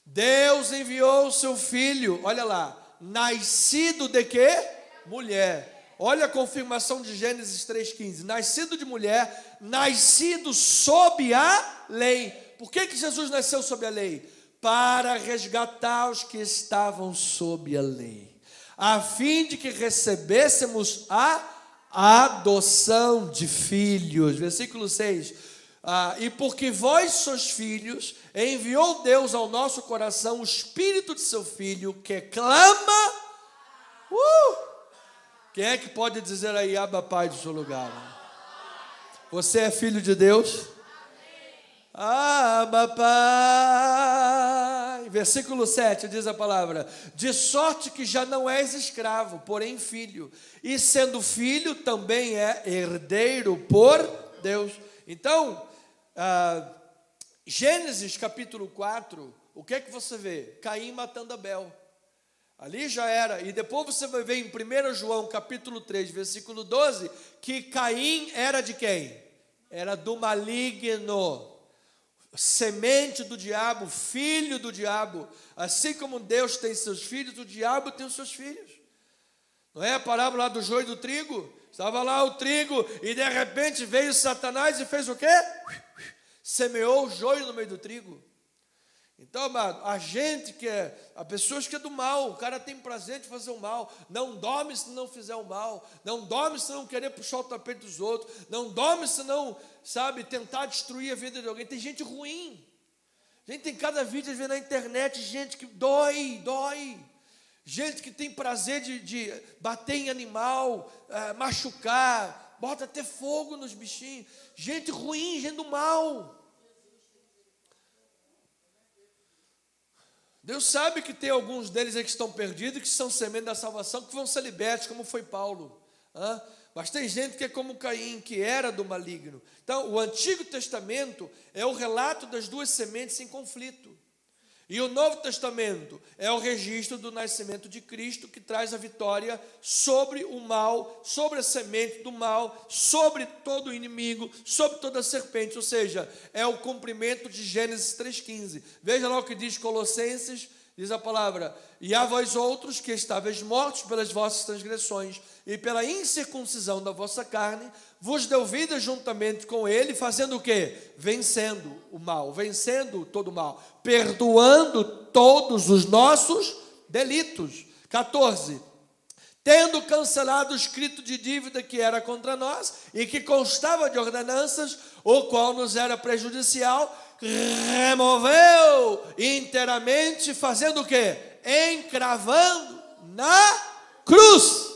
Deus enviou o seu Filho, olha lá, nascido de quê? Mulher. Olha a confirmação de Gênesis 3,15. Nascido de mulher, nascido sob a lei. Por que Jesus nasceu sob a lei? Para resgatar os que estavam sob a lei, a fim de que recebêssemos a adoção de filhos. Versículo 6. E porque vós sois filhos, enviou Deus ao nosso coração o Espírito de seu Filho, que clama. Quem é que pode dizer aí, Abba Pai, do seu lugar? Você é filho de Deus? Abba Pai. Versículo 7 diz a palavra: de sorte que já não és escravo, porém filho, e sendo filho também é herdeiro por Deus. Então, Gênesis capítulo 4, o que é que você vê? Caim matando Abel. Ali já era, e depois você vai ver em 1 João capítulo 3, versículo 12, que Caim era de quem? Era do maligno, semente do diabo, filho do diabo. Assim como Deus tem seus filhos, o diabo tem os seus filhos. Não é a parábola lá do joio e do trigo? Estava lá o trigo e de repente veio Satanás e fez o quê? Semeou o joio no meio do trigo. Então, amado, a pessoas que é do mal, o cara tem prazer de fazer o mal, não dorme se não fizer o mal, não dorme se não querer puxar o tapete dos outros, não dorme se não, tentar destruir a vida de alguém. Tem gente ruim. Gente, tem cada vídeo às vezes na internet, gente que dói. Gente que tem prazer de bater em animal, machucar, bota até fogo nos bichinhos. Gente ruim, gente do mal. Deus sabe que tem alguns deles aí que estão perdidos, que são semente da salvação, que vão ser libertos, como foi Paulo. Mas tem gente que é como Caim, que era do maligno. Então, o Antigo Testamento é o relato das duas sementes em conflito. E o Novo Testamento é o registro do nascimento de Cristo, que traz a vitória sobre o mal, sobre a semente do mal, sobre todo o inimigo, sobre toda a serpente. Ou seja, é o cumprimento de Gênesis 3,15. Veja lá o que diz Colossenses Diz a palavra: e a vós outros que estáveis mortos pelas vossas transgressões e pela incircuncisão da vossa carne, vos deu vida juntamente com ele, fazendo o quê? Vencendo o mal, vencendo todo o mal, perdoando todos os nossos delitos. 14. Tendo cancelado o escrito de dívida que era contra nós e que constava de ordenanças, o qual nos era prejudicial, removeu inteiramente, fazendo o quê? Encravando na cruz.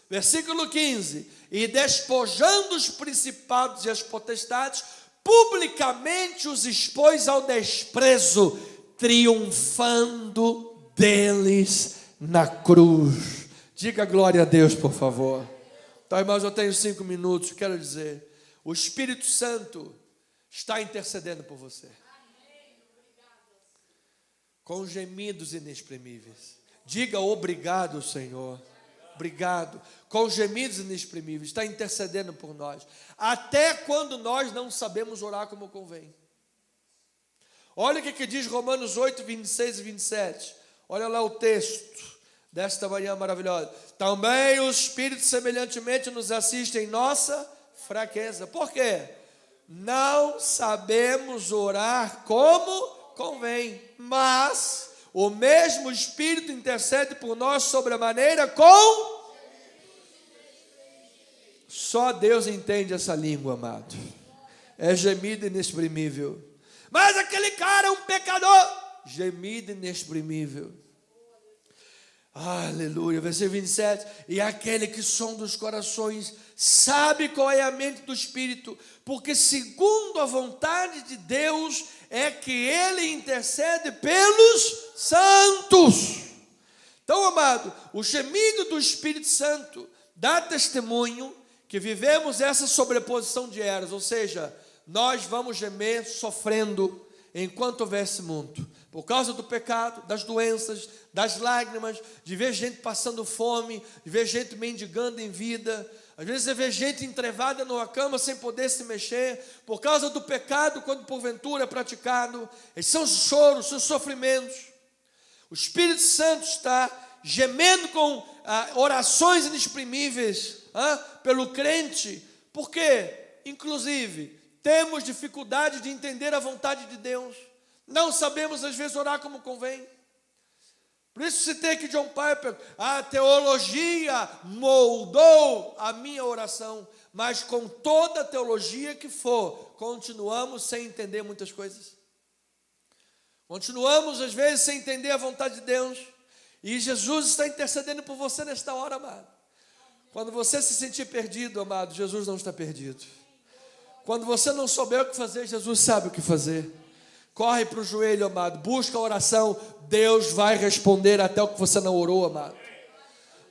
Versículo 15. E despojando os principados e as potestades, publicamente os expôs ao desprezo, triunfando deles na cruz. Diga glória a Deus, por favor. Então, irmãos, eu tenho 5 minutos, quero dizer, o Espírito Santo está intercedendo por você. Com gemidos inexprimíveis. Diga obrigado, Senhor. Obrigado. Com gemidos inexprimíveis. Está intercedendo por nós. Até quando nós não sabemos orar como convém. Olha o que diz Romanos 8, 26 e 27. Olha lá o texto desta manhã maravilhosa. Também o Espírito semelhantemente nos assiste em nossa fraqueza. Por quê? Não sabemos orar como convém, mas o mesmo Espírito intercede por nós sobremaneira com... Só Deus entende essa língua, amado. É gemido inexprimível. Mas aquele cara é um pecador. Gemido inexprimível. Aleluia, versículo 27, e aquele que sonda os corações, sabe qual é a mente do Espírito, porque segundo a vontade de Deus, é que Ele intercede pelos santos. Então, amado, o gemido do Espírito Santo dá testemunho que vivemos essa sobreposição de eras, ou seja, nós vamos gemer sofrendo, enquanto houver esse mundo, por causa do pecado, das doenças, das lágrimas, de ver gente passando fome, de ver gente mendigando em vida, às vezes é ver gente entrevada numa cama sem poder se mexer, por causa do pecado, quando porventura é praticado. Esses são os choros, são os sofrimentos. O Espírito Santo está gemendo com orações inexprimíveis pelo crente, porque, inclusive, temos dificuldade de entender a vontade de Deus. Não sabemos, às vezes, orar como convém. Por isso citei aqui John Piper. A teologia moldou a minha oração. Mas com toda a teologia que for, continuamos sem entender muitas coisas. Continuamos, às vezes, sem entender a vontade de Deus. E Jesus está intercedendo por você nesta hora, amado. Quando você se sentir perdido, amado, Jesus não está perdido. Quando você não souber o que fazer, Jesus sabe o que fazer. Corre para o joelho, amado. Busca a oração. Deus vai responder até o que você não orou, amado.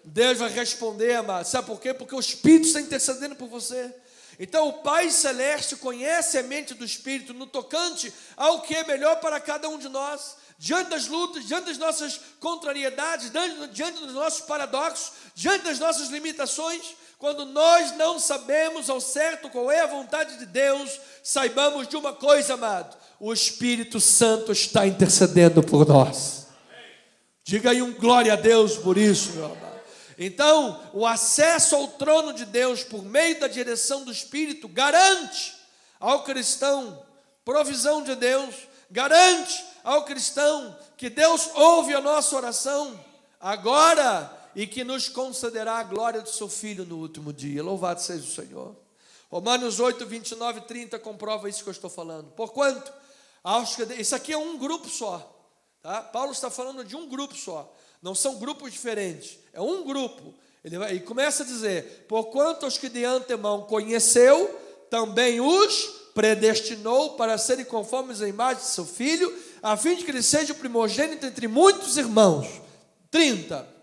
Deus vai responder, amado. Sabe por quê? Porque o Espírito está intercedendo por você. Então o Pai Celeste conhece a mente do Espírito no tocante ao que é melhor para cada um de nós. Diante das lutas, diante das nossas contrariedades, diante dos nossos paradoxos, diante das nossas limitações, quando nós não sabemos ao certo qual é a vontade de Deus, saibamos de uma coisa, amado: o Espírito Santo está intercedendo por nós. Diga aí um glória a Deus por isso, meu amado. Então, o acesso ao trono de Deus por meio da direção do Espírito garante ao cristão provisão de Deus, garante ao cristão que Deus ouve a nossa oração agora e que nos concederá a glória do seu Filho no último dia. Louvado seja o Senhor. Romanos 8, 29 e 30 comprova isso que eu estou falando. Porquanto, isso aqui é um grupo só, tá? Paulo está falando de um grupo só, não são grupos diferentes, é um grupo. Ele começa a dizer: porquanto os que de antemão conheceu, também os predestinou para serem conformes à imagem de seu Filho, a fim de que ele seja o primogênito entre muitos irmãos. 30.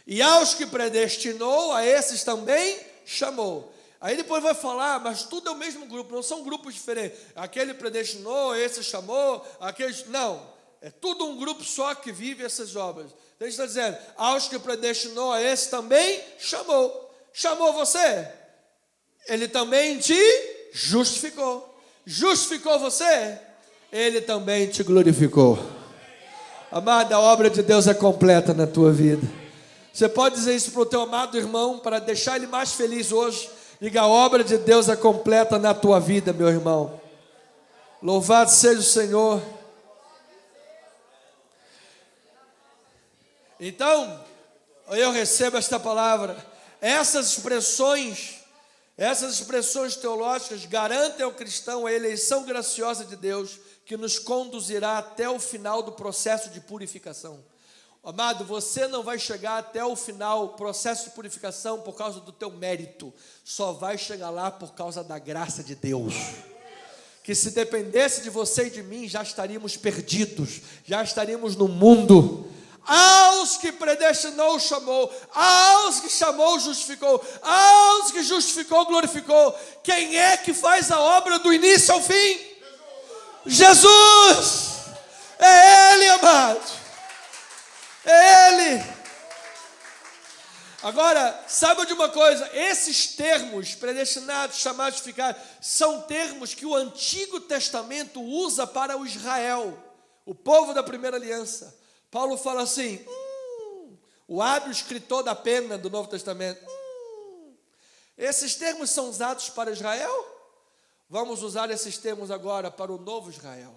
E aos que predestinou, a esses também chamou. Aí depois vai falar, mas tudo é o mesmo grupo, não são grupos diferentes. Aquele predestinou, esse chamou, aquele... Não, é tudo um grupo só que vive essas obras. Então ele está dizendo, aos que predestinou, a esse também chamou. Chamou você? Ele também te justificou. Justificou você? Ele também te glorificou. Amada, a obra de Deus é completa na tua vida. Você pode dizer isso para o teu amado irmão, para deixar ele mais feliz hoje. Diga, a obra de Deus é completa na tua vida, meu irmão. Louvado seja o Senhor. Então, eu recebo esta palavra. Essas expressões teológicas garantem ao cristão a eleição graciosa de Deus, que nos conduzirá até o final do processo de purificação. Amado, você não vai chegar até o final, processo de purificação, por causa do teu mérito. Só vai chegar lá por causa da graça de Deus. Que se dependesse de você e de mim, já estaríamos perdidos, já estaríamos no mundo. Aos que predestinou, chamou. Aos que chamou, justificou. Aos que justificou, glorificou. Quem é que faz a obra do início ao fim? Jesus! É Ele, amado. É Ele. Agora, saiba de uma coisa, esses termos, predestinados, chamados, justificados, são termos que o Antigo Testamento usa para o Israel, o povo da primeira aliança. Paulo fala assim, o hábil escritor da pena do Novo Testamento, esses termos são usados para Israel? Vamos usar esses termos agora para o novo Israel.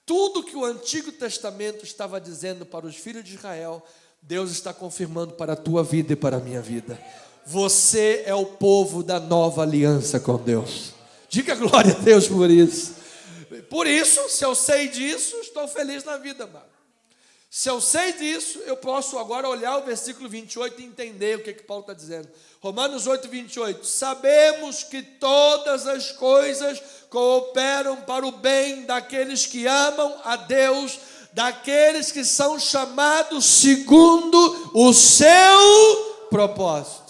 Tudo que o Antigo Testamento estava dizendo para os filhos de Israel, Deus está confirmando para a tua vida e para a minha vida. Você é o povo da nova aliança com Deus. Diga glória a Deus por isso. Por isso, se eu sei disso, estou feliz na vida, mano. Se eu sei disso, eu posso agora olhar o versículo 28 e entender o que Paulo está dizendo. Romanos 8, 28. Sabemos que todas as coisas cooperam para o bem daqueles que amam a Deus, daqueles que são chamados segundo o seu propósito.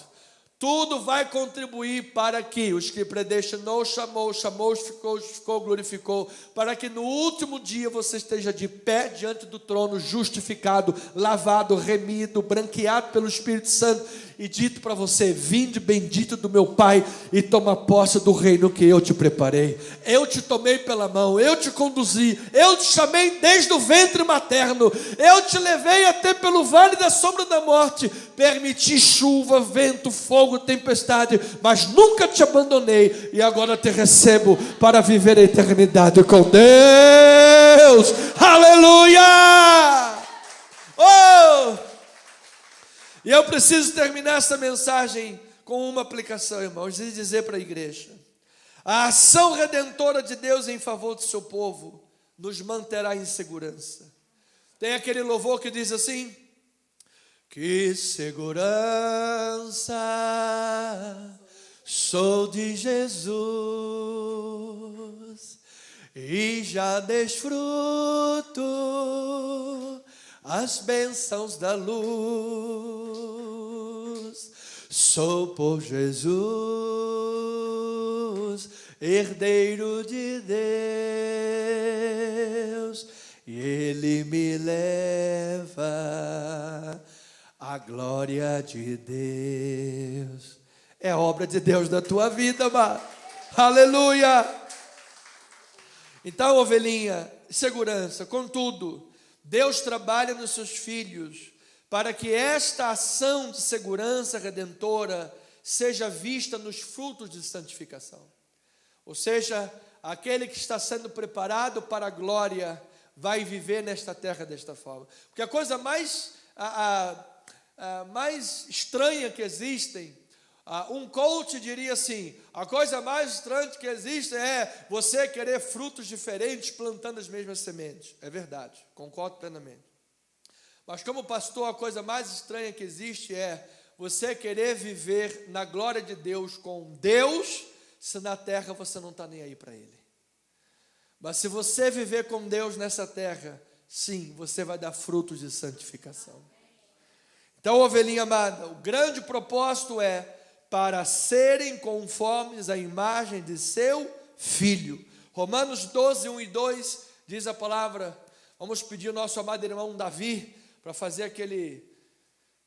Tudo vai contribuir para que os que predestinou, chamou, justificou, glorificou, para que no último dia você esteja de pé diante do trono, justificado, lavado, remido, branqueado pelo Espírito Santo, e dito para você, vinde bendito do meu Pai, e toma posse do reino que eu te preparei. Eu te tomei pela mão, eu te conduzi, eu te chamei desde o ventre materno, eu te levei até pelo vale da sombra da morte, permiti chuva, vento, fogo, tempestade, mas nunca te abandonei, e agora te recebo para viver a eternidade com Deus. Aleluia! Oh! E eu preciso terminar essa mensagem com uma aplicação, irmãos, e dizer para a igreja: a ação redentora de Deus em favor do seu povo nos manterá em segurança. Tem aquele louvor que diz assim: que segurança sou de Jesus, e já desfruto as bênçãos da luz. Sou por Jesus herdeiro de Deus, e Ele me leva à glória de Deus. É obra de Deus na tua vida, mano. Aleluia! Então, ovelhinha, segurança, contudo, Deus trabalha nos seus filhos para que esta ação de segurança redentora seja vista nos frutos de santificação. Ou seja, aquele que está sendo preparado para a glória vai viver nesta terra desta forma. Porque a coisa mais estranha que existem, um coach diria assim: a coisa mais estranha que existe é você querer frutos diferentes plantando as mesmas sementes. É verdade, concordo plenamente. Mas como pastor, a coisa mais estranha que existe é você querer viver na glória de Deus com Deus, se na terra você não está nem aí para Ele. Mas se você viver com Deus nessa terra, sim, você vai dar frutos de santificação. Então, ovelhinha amada, o grande propósito é para serem conformes à imagem de seu Filho. Romanos 12, 1 e 2 diz a palavra. Vamos pedir ao nosso amado irmão Davi para fazer aquele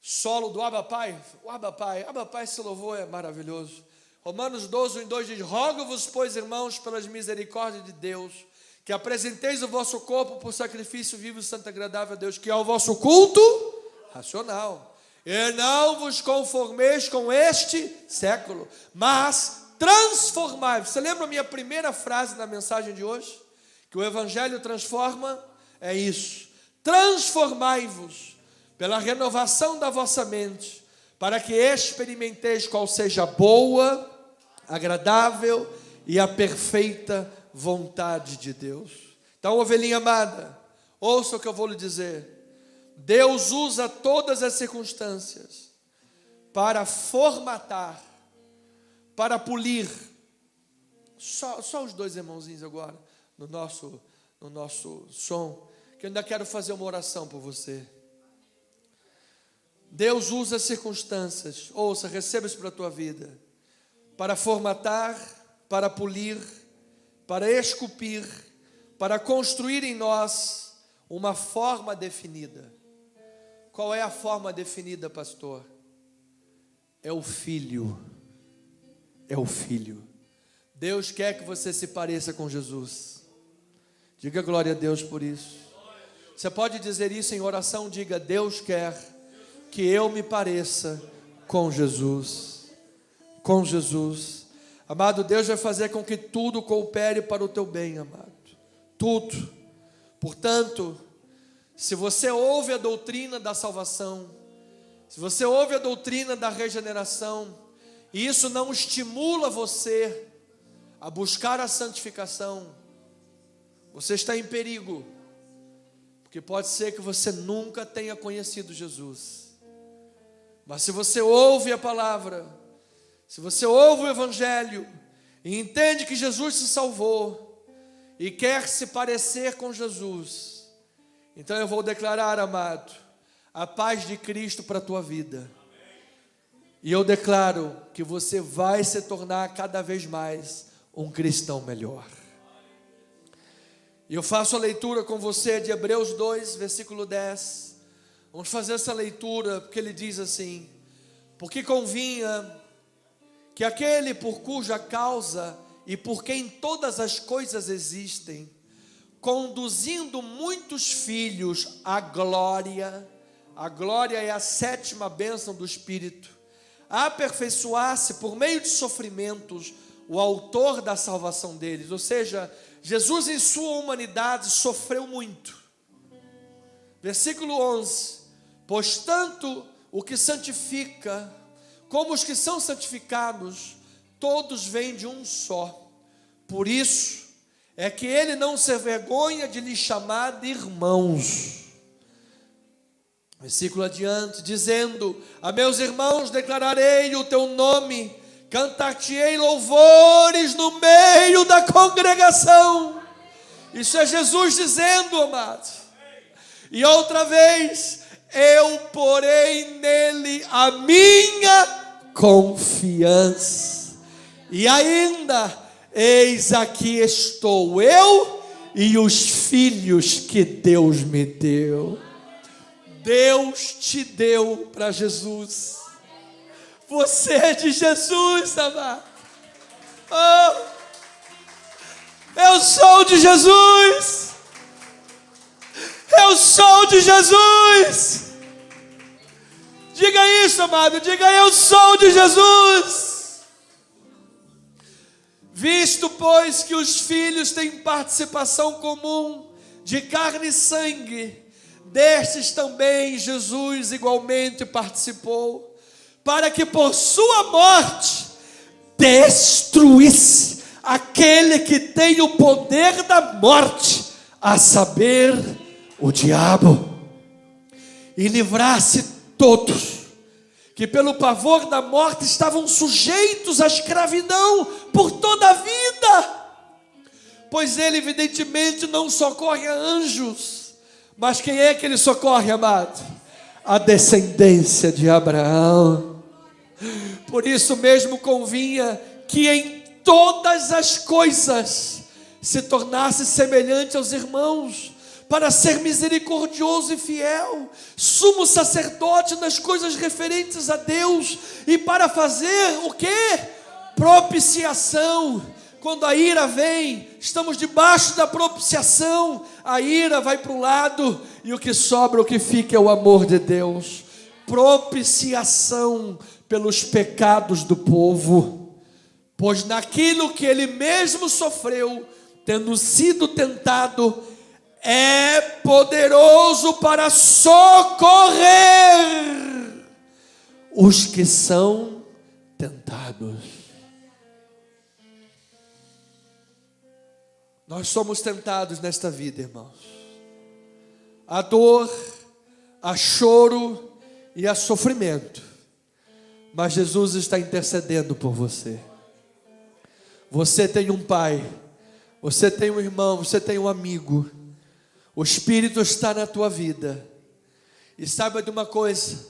solo do Abba Pai. O Abba Pai, esse louvor é maravilhoso. Romanos 12, 1 e 2 diz: rogo-vos, pois, irmãos, pelas misericórdias de Deus, que apresenteis o vosso corpo por sacrifício vivo e santo agradável a Deus, que é o vosso culto racional. E não vos conformeis com este século, mas transformai-vos. Você lembra a minha primeira frase na mensagem de hoje? Que o Evangelho transforma? É isso. Transformai-vos pela renovação da vossa mente, para que experimenteis qual seja a boa, agradável e a perfeita vontade de Deus. Então, ovelhinha amada, ouça o que eu vou lhe dizer. Deus usa todas as circunstâncias para formatar, para polir. Só os dois irmãozinhos agora, no nosso som, que eu ainda quero fazer uma oração por você. Deus usa as circunstâncias, ouça, receba isso para a tua vida, para formatar, para polir, para esculpir, para construir em nós uma forma definida. Qual é a forma definida, pastor? É o Filho. É o Filho. Deus quer que você se pareça com Jesus. Diga glória a Deus por isso. Você pode dizer isso em oração, diga: Deus quer que eu me pareça com Jesus. Com Jesus. Amado, Deus vai fazer com que tudo coopere para o teu bem, amado. Tudo. Portanto, se você ouve a doutrina da salvação, se você ouve a doutrina da regeneração, e isso não estimula você a buscar a santificação, você está em perigo, porque pode ser que você nunca tenha conhecido Jesus. Mas se você ouve a palavra, se você ouve o Evangelho, e entende que Jesus te salvou, e quer se parecer com Jesus, então eu vou declarar, amado, a paz de Cristo para a tua vida. E eu declaro que você vai se tornar cada vez mais um cristão melhor. E eu faço a leitura com você de Hebreus 2, versículo 10. Vamos fazer essa leitura, porque ele diz assim: porque convinha que aquele por cuja causa e por quem todas as coisas existem, conduzindo muitos filhos à glória, a glória é a sétima bênção do Espírito, a aperfeiçoar-se por meio de sofrimentos o autor da salvação deles. Ou seja, Jesus em sua humanidade sofreu muito. Versículo 11: pois tanto o que santifica como os que são santificados, todos vêm de um só. Por isso é que ele não se envergonha de lhes chamar de irmãos. Versículo adiante, dizendo: a meus irmãos declararei o teu nome, cantar-te-ei louvores no meio da congregação. Isso é Jesus dizendo, amado. E outra vez: eu porei nele a minha confiança. E ainda: eis aqui estou eu e os filhos que Deus me deu. Deus te deu para Jesus. Você é de Jesus, amado. Oh, eu sou de Jesus. Eu sou de Jesus. Diga isso, amado. Diga: eu sou de Jesus. Visto, pois, que os filhos têm participação comum de carne e sangue, destes também Jesus igualmente participou, para que por sua morte destruísse aquele que tem o poder da morte, a saber, o diabo, e livrasse todos que pelo pavor da morte estavam sujeitos à escravidão por toda a vida. Pois ele evidentemente não socorre a anjos, mas quem é que ele socorre, amado? A descendência de Abraão. Por isso mesmo convinha que em todas as coisas se tornasse semelhante aos irmãos, para ser misericordioso e fiel, sumo sacerdote nas coisas referentes a Deus, e para fazer o quê? Propiciação quando a ira vem, estamos debaixo da propiciação, a ira vai para um lado, e o que sobra, o que fica é o amor de Deus. Propiciação pelos pecados do povo, pois naquilo que ele mesmo sofreu, tendo sido tentado, é poderoso para socorrer os que são tentados. Nós somos tentados nesta vida, irmãos. Há dor, há choro e há sofrimento. Mas Jesus está intercedendo por você. Você tem um pai, você tem um irmão, você tem um amigo. O Espírito está na tua vida. E saiba de uma coisa: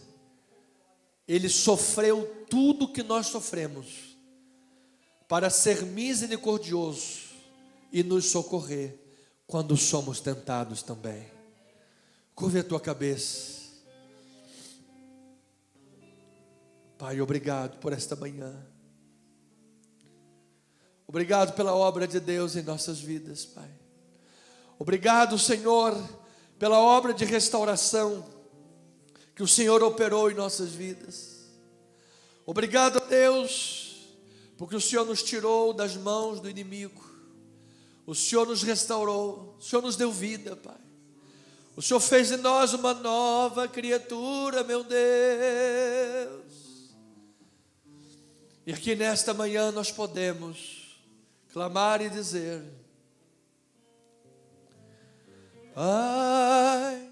Ele sofreu tudo que nós sofremos, para ser misericordioso e nos socorrer quando somos tentados também. Curve a tua cabeça. Pai, obrigado por esta manhã. Obrigado pela obra de Deus em nossas vidas, Pai. Obrigado, Senhor, pela obra de restauração que o Senhor operou em nossas vidas. Obrigado, Deus, porque o Senhor nos tirou das mãos do inimigo. O Senhor nos restaurou, o Senhor nos deu vida, Pai. O Senhor fez de nós uma nova criatura, meu Deus. E aqui nesta manhã nós podemos clamar e dizer: Pai,